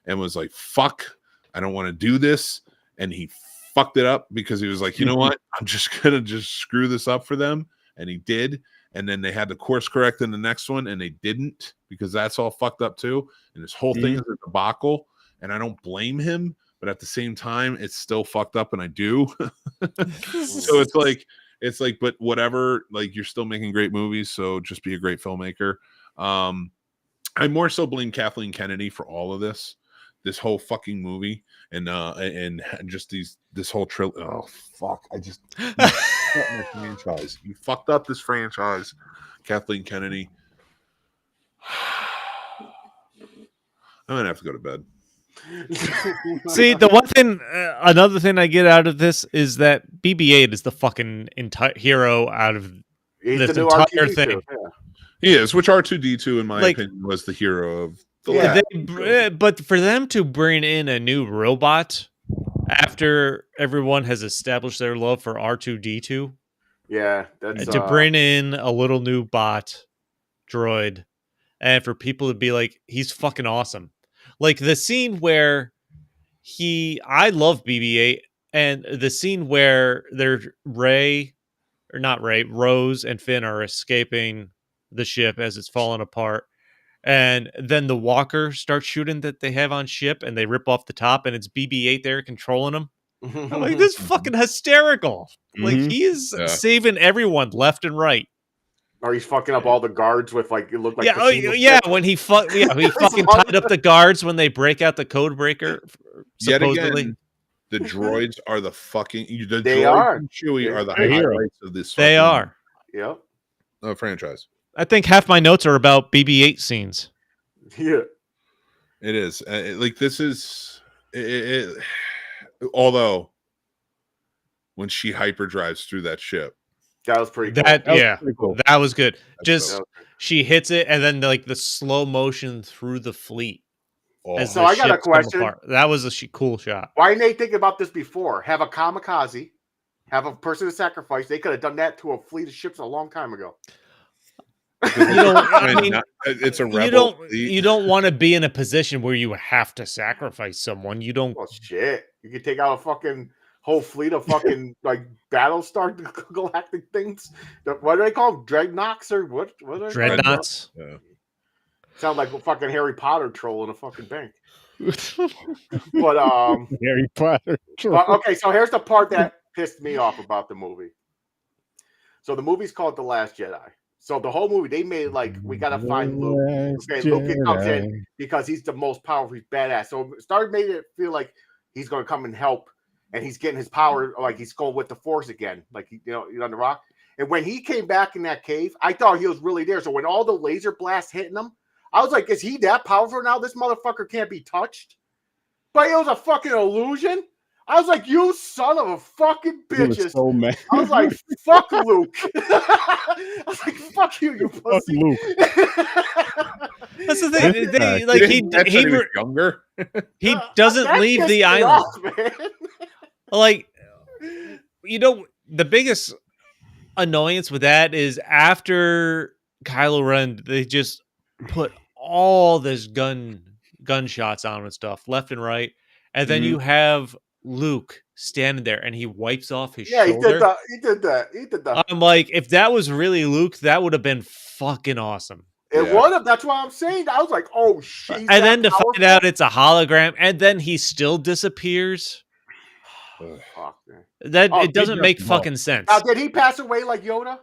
B: and was like, fuck, I don't want to do this. And he fucked it up because he was like, you know what? I'm just going to just screw this up for them. And he did. And then they had to course correct in the next one, and they didn't because that's all fucked up too. And this whole thing is a debacle. And I don't blame him, but at the same time, it's still fucked up, and I do. So it's like, but whatever, like you're still making great movies, so just be a great filmmaker. I more so blame Kathleen Kennedy for all of this whole fucking movie, and just this whole trilogy. Oh fuck! I just my franchise. You fucked up this franchise, Kathleen Kennedy. I'm gonna have to go to bed.
C: See, the one thing, another thing I get out of this is that BB-8 is the fucking hero out of this entire thing.
B: He is, which R2-D2, in my opinion, was the hero of
C: But for them to bring in a new robot after everyone has established their love for R2-D2,
D: yeah, that's
C: to bring in a little new bot droid, and for people to be like, he's fucking awesome. Like the scene where I love BB-8, and the scene where Rose and Finn are escaping the ship as it's falling apart. And then the walker starts shooting that they have on ship, and they rip off the top, and it's BB-8 there controlling them. I'm like, this is fucking hysterical. Like, he is saving everyone left and right.
D: Or he's fucking up all the guards with, like, it looked like
C: when he fucking tied up the guards when they break out the code breaker. Supposedly.
B: Yet again, the droids are the fucking
D: they are.
B: And Chewie are the highlights of this.
C: They are.
D: Yep.
B: Franchise.
C: I think half my notes are about BB-8 scenes.
D: Yeah.
B: It is. Like, this is although when she hyperdrives through that ship.
D: That was pretty cool.
C: That was good. She hits it, and then like the slow motion through the fleet.
D: Oh. So I got a question.
C: That was a cool shot.
D: Why didn't they think about this before? Have a kamikaze, have a person to sacrifice. They could have done that to a fleet of ships a long time ago.
B: It's a rebel.
C: You don't want to be in a position where you have to sacrifice someone. You don't.
D: Oh shit! You could take out a fucking whole fleet of fucking like Battlestar Galactic things. What do they call them? Dreadnoughts or what? What are they?
C: Dreadnoughts.
B: Yeah.
D: Sound like a fucking Harry Potter troll in a fucking bank. But
A: Harry Potter troll.
D: Okay, so here's the part that pissed me off about the movie. So the movie's called The Last Jedi. So the whole movie, they made it like, we got to find Luke. Okay, Luke comes in because he's the most powerful, he's badass. So Star made it feel like he's going to come and help, and he's getting his power, like he's going with the Force again, like, he's on the rock. And when he came back in that cave, I thought he was really there. So when all the laser blasts hitting him, I was like, is he that powerful now? This motherfucker can't be touched. But it was a fucking illusion. I was like, you son of a fucking bitches.
A: So mad.
D: I was like, fuck Luke. I was like, fuck you, you pussy.
A: Fuck Luke.
C: That's the thing. Like he was
B: younger.
C: He doesn't leave the island. Like, the biggest annoyance with that is after Kylo Ren, they just put all this gunshots on him and stuff left and right, and then you have Luke standing there and he wipes off his shoulder.
D: He did that.
C: I'm like, if that was really Luke, that would have been fucking awesome.
D: It would have. That's what I'm saying. I was like, oh shit.
C: And then to find out it's a hologram, and then he still disappears.
D: Fuck, man.
C: It doesn't make fucking sense.
D: Now, did he pass away like Yoda?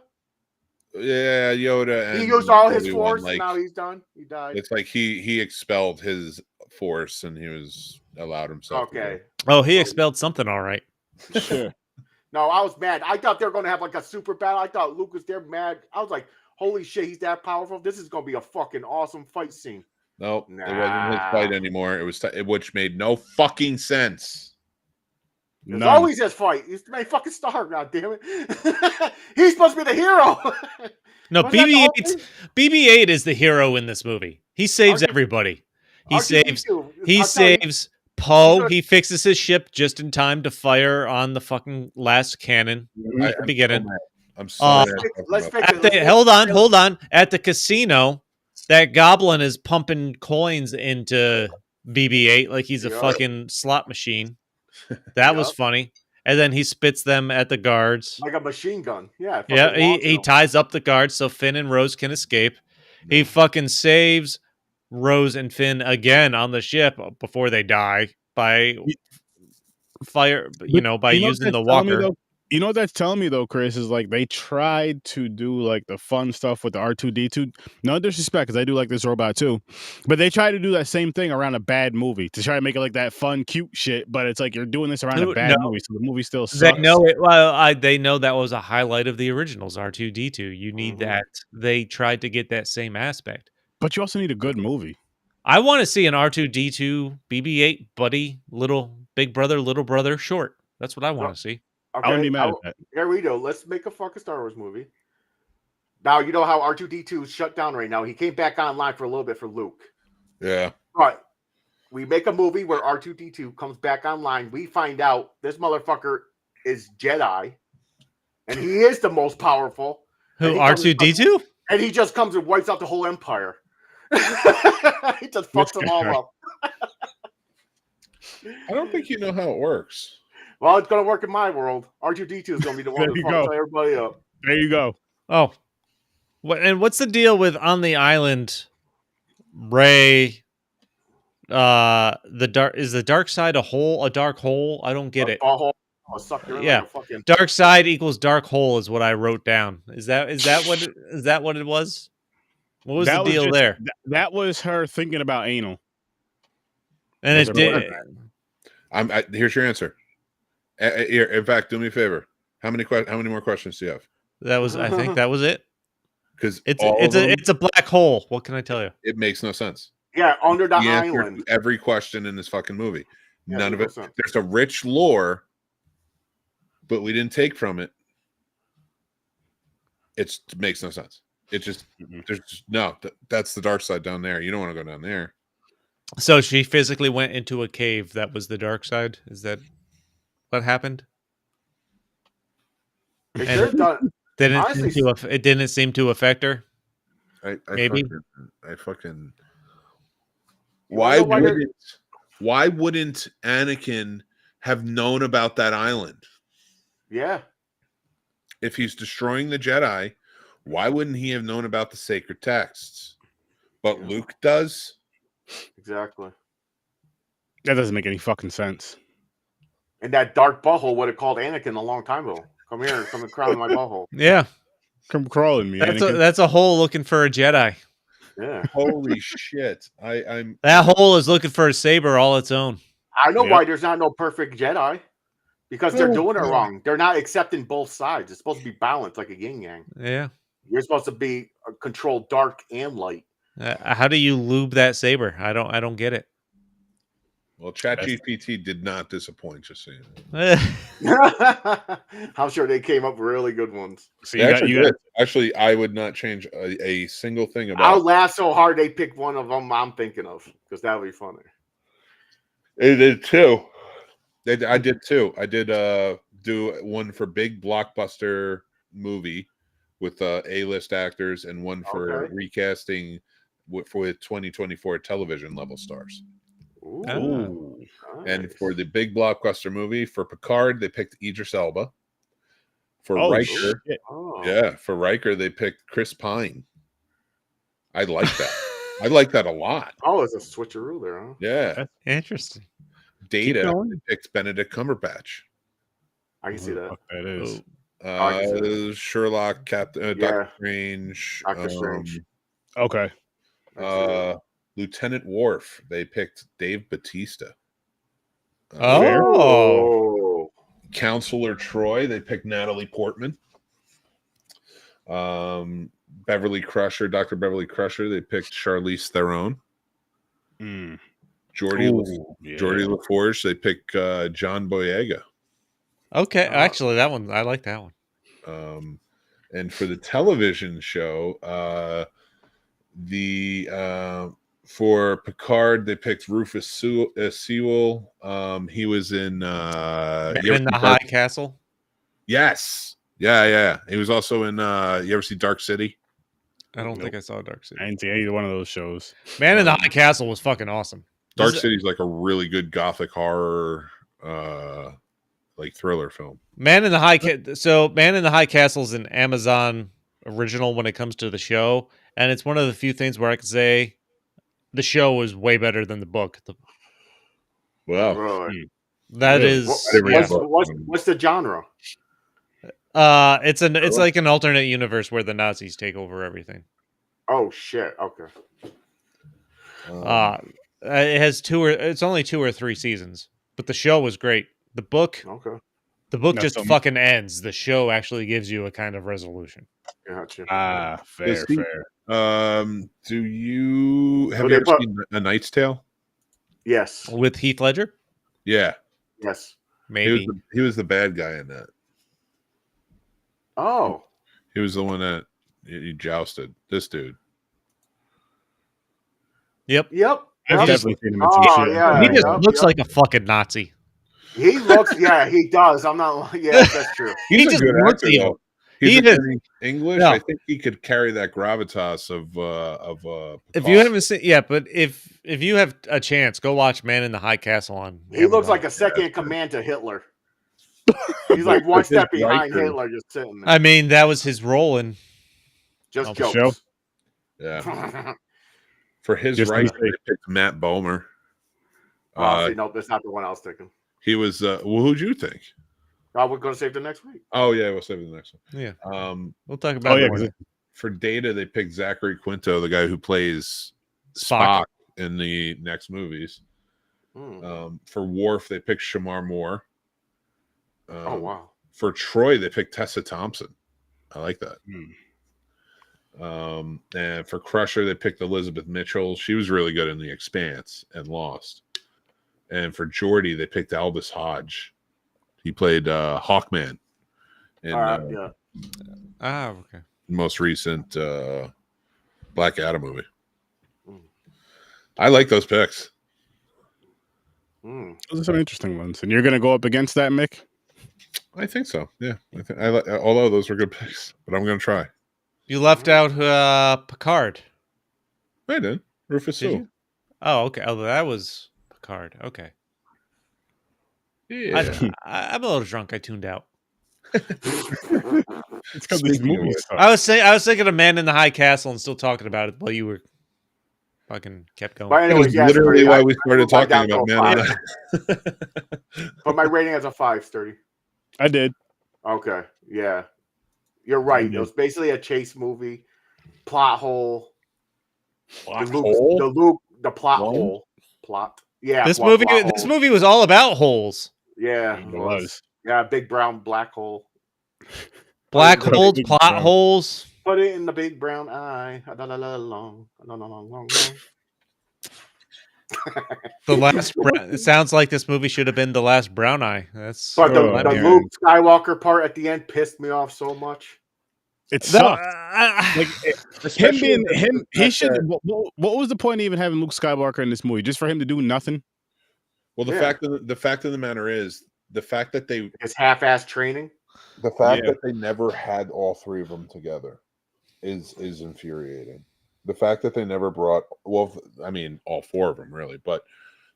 B: Yeah, Yoda.
D: He used all his force, and now he's done. He died.
B: It's like he expelled his force, and he was allowed himself.
D: Okay.
C: Oh, he expelled something, all right.
A: Sure.
D: No, I was mad. I thought they were going to have like a super battle. I thought Luke was there mad. I was like, holy shit, he's that powerful. This is going to be a fucking awesome fight scene.
B: Nope, it wasn't his fight anymore. It was which made no fucking sense.
D: It's always his fight. He's the main fucking star, god damn it. He's supposed to be the hero.
C: No, BB-8 is the hero in this movie. He saves everybody. He saves Poe. He fixes his ship just in time to fire on the fucking last cannon at the beginning.
B: I'm sorry.
D: Let's fix it.
C: Hold on. At the casino, that goblin is pumping coins into BB-8 like he's a fucking slot machine. That was funny. And then he spits them at the guards.
D: Like a machine gun. Yeah.
C: He ties up the guards so Finn and Rose can escape. He fucking saves Rose and Finn again on the ship before they die by fire, by using the walker.
A: You know what that's telling me though, Chris, is like they tried to do like the fun stuff with the R2-D2. No disrespect, because I do like this robot too. But they tried to do that same thing around a bad movie to try to make it like that fun, cute shit. But it's like you're doing this around a bad movie, so the movie still sucks.
C: They know it. Well, they know that was a highlight of the originals, R2-D2. You need that. They tried to get that same aspect.
A: But you also need a good movie.
C: I want to see an R2-D2 BB-8 buddy, big brother, little brother short. That's what I want to see.
D: Okay,
A: I wouldn't be mad at that.
D: Here we go. Let's make a fucking Star Wars movie. Now, you know how R2-D2 is shut down right now. He came back online for a little bit for Luke.
B: Yeah.
D: But we make a movie where R2-D2 comes back online. We find out this motherfucker is Jedi, and he is the most powerful.
C: Who, R2-D2?
D: And he just comes and wipes out the whole empire. He just fucks them all up.
B: I don't think you know how it works.
D: Well, it's going to work in my world. R2-D2 is going to be the one that fucks everybody up.
A: There you go.
C: Oh. And what's the deal with on the island, Rey, is the dark side a dark hole? I don't get it.
D: Yeah.
C: Dark side equals dark hole is what I wrote down. Is that what it was? What was the deal there?
A: That was her thinking about anal.
C: And it did.
B: Here's your answer. In fact, do me a favor. How many more questions do you have?
C: I think that was it.
B: Because
C: it's a black hole. What can I tell you?
B: It makes no sense.
D: Yeah, under the island.
B: Every question in this fucking movie. None of it. There's a rich lore, but we didn't take from it. It makes no sense. It just that's the dark side down there. You don't want to go down there.
C: So she physically went into a cave that was the dark side? Is that what happened? It didn't seem to affect her. Maybe.
B: Why wouldn't Anakin have known about that island?
D: Yeah.
B: If he's destroying the Jedi, why wouldn't he have known about the sacred texts? But Luke does.
D: Exactly.
A: That doesn't make any fucking sense.
D: And that dark butthole would have called Anakin a long time ago. Come here, come and crawl in my butthole.
C: Yeah.
A: Come crawling me.
C: That's a hole looking for a Jedi.
D: Yeah.
B: Holy shit.
C: That hole is looking for a saber all its own.
D: I know why there's not no perfect Jedi. Because they're doing it wrong. They're not accepting both sides. It's supposed to be balanced like a yin yang.
C: Yeah.
D: You're supposed to be control dark and light.
C: How do you lube that saber? I don't get it.
B: Well, ChatGPT did not disappoint, just saying.
D: I'm sure they came up with really good ones.
B: So actually, I would not change a single thing about.
D: I'll laugh so hard they picked one of them I'm thinking of because that would be funny.
B: They did too. I did too. I did do one for big blockbuster movie with A-list actors and one for recasting with 2024 television level stars.
D: Ooh.
B: And
D: Nice.
B: for the big blockbuster movie for Picard, they picked Idris Elba. For Riker, for Riker they picked Chris Pine. I like that. I like that a lot.
D: Oh, it's a switcheroo there, huh?
B: Yeah,
C: that's interesting.
B: Data they picked Benedict Cumberbatch.
D: I can see that.
A: That is
B: Sherlock, Doctor Strange.
D: Doctor Strange.
A: Okay.
B: Lieutenant Worf. They picked Dave Bautista. Counselor Troy. They picked Natalie Portman. Beverly Crusher. Dr. Beverly Crusher. They picked Charlize Theron. Geordie LaForge. They picked John Boyega.
C: Okay, actually, that one I like that one.
B: And for the television show, for Picard, they picked Rufus Sewell. He was in
C: Man in the High Castle.
B: Yes, yeah. He was also in. You ever see Dark City?
C: I don't think I saw Dark City.
A: I didn't see either one of those shows.
C: Man in the High Castle was fucking awesome.
B: Dark City's like a really good gothic horror, like thriller film. Man in the High
C: Castle is an Amazon original when it comes to the show, and it's one of the few things where I can say the show is way better than the book.
B: Wow,
C: that is.
D: What's the genre?
C: It's like an alternate universe where the Nazis take over everything.
D: Oh shit! Okay.
C: It has it's only 2 or 3 seasons, but the show was great. The book just fucking ends. The show actually gives you a kind of resolution.
D: Gotcha.
A: Fair.
B: Do you ever seen A Knight's Tale?
D: Yes.
C: With Heath Ledger?
B: Yeah.
D: Yes.
C: Maybe.
B: He was the bad guy in that.
D: Oh.
B: He was the one that he jousted this dude.
C: Yep.
A: I've definitely seen him in some
D: Oh,
A: shit.
D: yeah.
C: He just looks like a fucking Nazi.
D: He looks, yeah, he does. I'm not, yeah, that's true.
B: He's
C: He
B: a
C: just
B: good
C: looks
B: actor,
C: evil.
B: though. He's
C: He
B: a
C: is.
B: good English.
C: No.
B: I think he could carry that gravitas of
C: If you haven't seen, yeah, but if you have a chance, go watch Man in the High Castle on.
D: He looks like a second in command to Hitler. He's like one step behind Hitler, just sitting there.
C: I mean, that was his role in
D: Just
A: show.
D: jokes.
B: Yeah. For his
A: Just
B: right,
A: mistake.
B: they picked Matt Bomer.
D: See, no, that's not the one I was thinking.
B: He was. Well, who'd you think?
D: We're going to save the next week.
B: Oh yeah, we'll save the next one.
C: Yeah. We'll talk
A: Oh
C: about
A: yeah,
C: it more.
A: 'cause
B: For Data, they picked Zachary Quinto, the guy who plays
C: Spock.
B: Spock in the next movies.
D: Hmm.
B: For Worf, they picked Shamar Moore.
D: Oh wow.
B: For Troy, they picked Tessa Thompson. I like that.
A: Hmm.
B: And for Crusher, they picked Elizabeth Mitchell. She was really good in The Expanse and Lost. And for Geordie, they picked Aldous Hodge. He played Hawkman in
C: Ah, okay.
B: most recent Black Adam movie. I like those picks.
D: Hmm.
A: Those are some interesting ones. And you're gonna go up against that, Mick?
B: I think so. Yeah, although those were good picks, but I'm going to try.
C: You left out Picard.
B: I did. Rufus
C: Did
B: Sewell.
C: you? Oh, okay. Oh, that was Picard. Okay.
B: Yeah.
C: I'm a little drunk. I tuned out.
A: It's because these
B: Speaking of
A: movies
B: which,
A: suck.
C: I was thinking of Man in the High Castle and still talking about it while you were fucking kept going.
D: But
B: That
D: anyways,
B: was
D: yes,
B: literally
D: Sturdy,
B: why
D: I
B: we started
D: put mine
B: talking
D: down
B: about
D: to a
B: Man in
D: 5.
B: the
D: But my rating as a 5, Sturdy.
A: I did.
D: Okay, yeah, you're right. It was basically a chase movie, plot hole. The plot hole. Plot. Yeah.
C: This
D: plot
C: movie was all about holes.
D: Yeah,
A: It was.
D: Yeah, big brown black hole.
C: Black
A: Put it
C: holes,
A: in
C: plot
A: brown.
C: holes.
D: Put it in the big brown eye. Long.
C: The last. It sounds like this movie should have been The Last Brown Eye. That's.
D: But the
C: what I'm hearing.
D: Luke Skywalker part at the end pissed me off so much.
A: It
C: No,
A: sucked. Him being him, he should. What was the point of even having Luke Skywalker in this movie? Just for him to do nothing?
B: Well, the fact of the matter is the fact that
D: It's half-ass training.
B: the fact that they never had all three of them together is infuriating. The fact that they never brought, well, I mean, all four of them really, but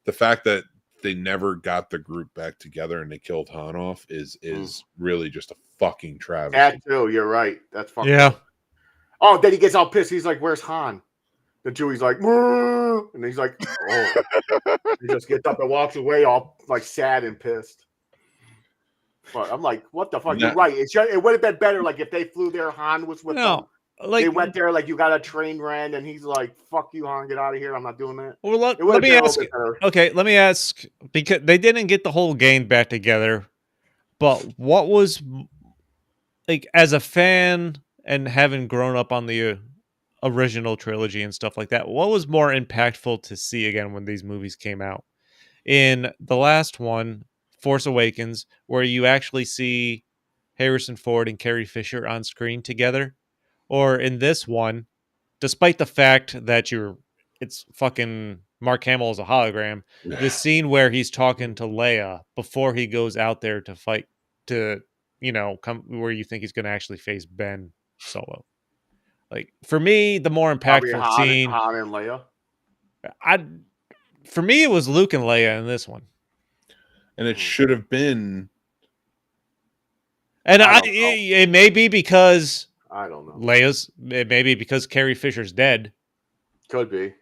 B: the fact that they never got the group back together and they killed Han off is really just a fucking travesty.
D: That too, you're right. That's fucking.
C: Yeah.
D: Oh, then he gets all pissed. He's like, "Where's Han?" The Chewie's like, "Mmm," and he's like, "Oh." He just gets up and walks away, all like sad and pissed. But I'm like, "What the fuck?" You're right. It would have been better, like if they flew there. Han was with them.
C: Like
D: they went there, like you got a train ran, and he's like, "Fuck you, Han, get out of here. I'm not doing that."
C: Well, let me ask. Okay, let me ask, because they didn't get the whole gang back together, but what was, like, as a fan and having grown up on the original trilogy and stuff like that, what was more impactful to see again when these movies came out? In the last one, Force Awakens, where you actually see Harrison Ford and Carrie Fisher on screen together, or in this one, despite the fact that it's fucking Mark Hamill as a hologram, the scene where he's talking to Leia before he goes out there to fight to, come where you think he's going to actually face Ben Solo. Like, for me, the more impactful scene,
D: Han and Leia.
C: For me, it was Luke and Leia in this one,
B: and it should have been.
C: And it may be because
D: I don't know.
C: It may be because Carrie Fisher's dead.
D: Could be.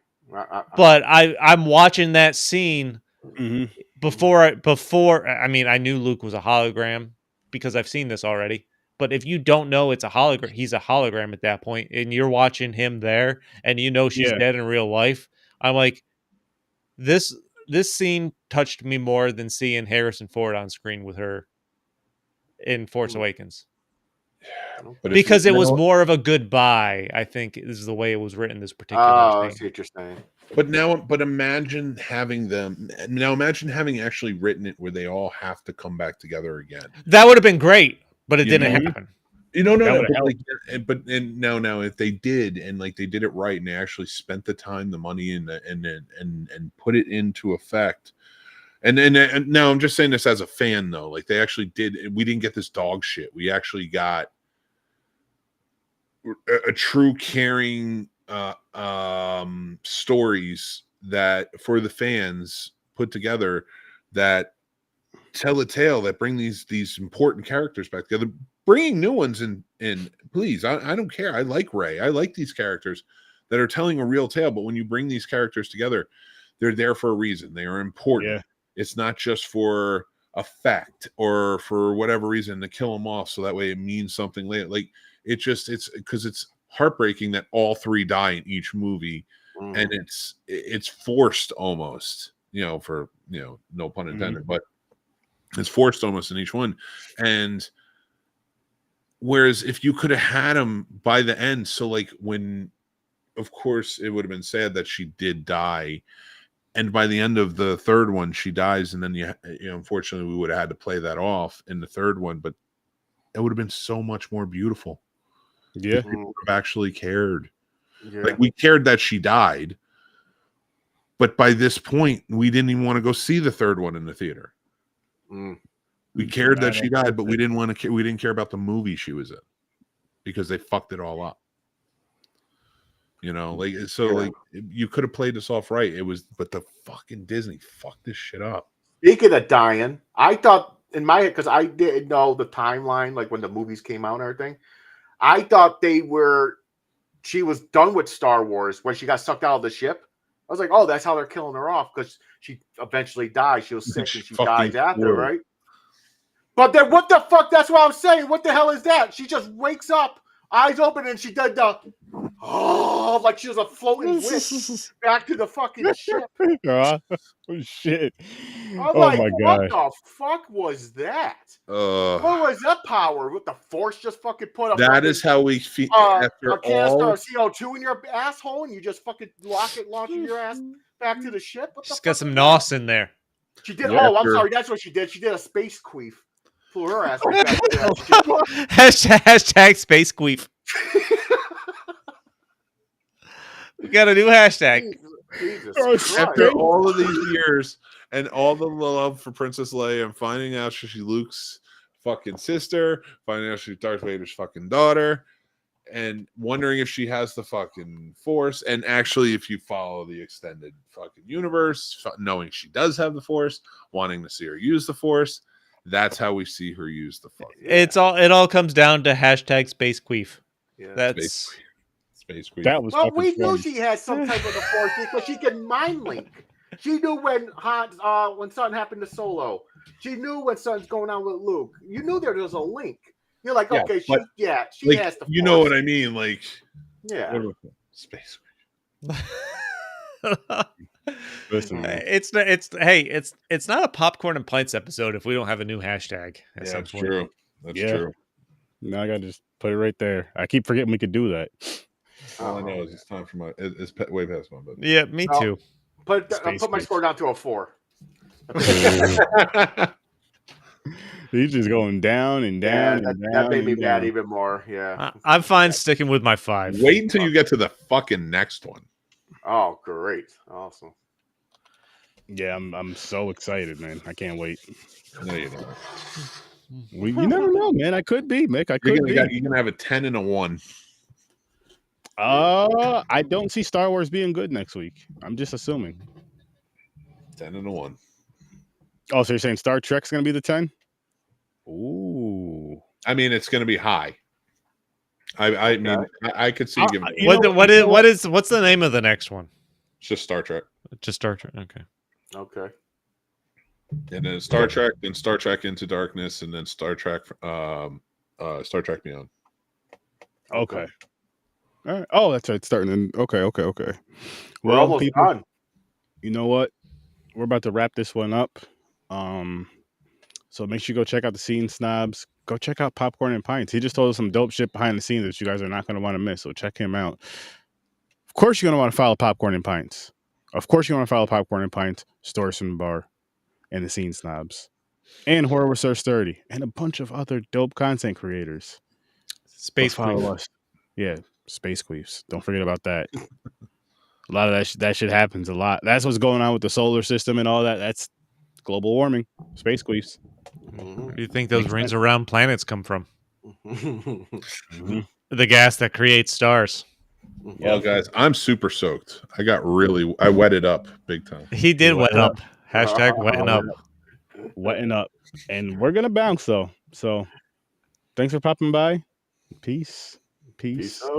C: But I'm watching that scene before. I mean, I knew Luke was a hologram because I've seen this already. But if you don't know it's a hologram, he's a hologram at that point, and you're watching him there, and you know she's dead in real life. I'm like, this scene touched me more than seeing Harrison Ford on screen with her in Force Awakens. Because it was more of a goodbye, I think, is the way it was written, this particular
D: I see what you're saying.
B: But imagine having them. Now imagine having actually written it where they all have to come back together again.
C: That would have been great, but it didn't happen.
B: No, but like, now if they did and like they did it right and they actually spent the time, the money, and put it into effect. And now I'm just saying this as a fan though, like they actually did. We didn't get this dog shit. We actually got a true caring stories that for the fans put together that tell a tale, that bring these important characters back together, bringing new ones in please. I don't care. I like Rey. I like these characters that are telling a real tale, but when you bring these characters together, they're there for a reason. They are important. Yeah. It's not just for effect or for whatever reason to kill them off so that way it means something later. Like it's because it's heartbreaking that all three die in each movie, and it's forced almost, for no pun intended, but it's forced almost in each one. And whereas if you could have had them by the end, so like when, of course, it would have been sad that she did die, and by the end of the third one she dies, and then unfortunately we would have had to play that off in the third one, but it would have been so much more beautiful. Yeah, people would have actually cared. Yeah. Like we cared that she died, but by this point we didn't even want to go see the third one in the theater. We cared that she died, but we didn't want to. We didn't care about the movie she was in because they fucked it all up. Like you could have played this off right. But the fucking Disney fucked this shit up.
D: Speaking of dying, I thought in my head, because I didn't know the timeline, like when the movies came out and everything. I thought she was done with Star Wars when she got sucked out of the ship. I was like, oh, that's how they're killing her off, because she eventually died. She was sick and she dies after, right? But then what the fuck? That's what I'm saying. What the hell is that? She just wakes up, eyes open, and she did the like she was a floating witch back to the fucking ship.
A: Oh shit!
D: I'm like, my God. What the fuck was that? What was that power? With the Force just fucking put up?
B: That is how we feel after
D: a canister of CO2 in your asshole, and you just fucking launch your ass back to the ship. What the
C: She's got some nos in there.
D: She did. Yeah, I'm sorry. That's what she did. She did a space queef. Flew her ass right back to that ship.
C: Hashtag space queef. We got a new hashtag.
D: Jesus
B: after all of these years and all the love for Princess Leia and finding out she's Luke's fucking sister, finding out she's Darth Vader's fucking daughter, and wondering if she has the fucking Force, and actually if you follow the extended fucking universe, knowing she does have the Force, wanting to see her use the Force, that's how we see her use the Force.
C: It all comes down to hashtag space queef.
B: Yeah.
C: That's
B: Space Queen.
A: That was
D: we knew she had some type of the Force because she can mind link. She knew when something happened to Solo. She knew when something's going on with Luke. You knew there was a link. You're like, okay, she
B: like,
D: has the Force.
B: You know what I mean? Like,
D: yeah.
B: Space
C: Queen. Listen, it's not a popcorn and pints episode if we don't have a new hashtag at some point.
B: True. That's true.
A: Now I gotta just put it right there. I keep forgetting we could do that.
B: All I know is it's time for it's way past my button.
C: Yeah, me too.
D: I'll put my score down to a 4.
A: He's just going down and down.
D: That made me mad even more. Yeah,
C: I'm fine sticking with my 5.
B: Wait until you get to the fucking next one.
D: Oh, great! Awesome.
A: Yeah, I'm so excited, man. I can't wait.
B: No, you don't.
A: You never know, man. I could be, Mick.
B: You're gonna have a 10 and a 1.
A: I don't see Star Wars being good next week. I'm just assuming.
B: 10 and a 1.
A: Oh, so you're saying Star Trek's gonna be the 10? Ooh.
B: I mean, it's gonna be high. I mean, I could see giving.
C: What's the name of the next one?
B: It's just Star Trek.
C: Just Star Trek.
D: Okay.
B: And then Star Trek, then Star Trek Into Darkness, and then Star Trek Beyond.
A: Okay. All right. Oh, that's right. Starting in. Okay.
D: We're almost done.
A: You know what? We're about to wrap this one up. So make sure you go check out the Scene Snobs. Go check out Popcorn and Pints. He just told us some dope shit behind the scenes that you guys are not going to want to miss. So check him out. Of course, you're going to want to follow Popcorn and Pints. Of course, you want to follow Popcorn and Pints, Storson Bar, and the Scene Snobs, and Horror with Sir Sturdy, and a bunch of other dope content creators.
C: Space
A: follow
C: queef.
A: us. Yeah, space queefs. Don't forget about that. A lot of that shit happens a lot. That's what's going on with the solar system and all that. That's global warming, space queefs.
C: Where do you think those
A: Makes
C: rings
A: sense.
C: around planets come from?
A: Mhm.
C: The gas that creates stars.
B: Well, guys, I'm super soaked. I wetted up big time.
C: He did wet up. Hashtag wetting up.
A: Wetting up. And we're going to bounce, though. So thanks for popping by. Peace.
D: Peace out.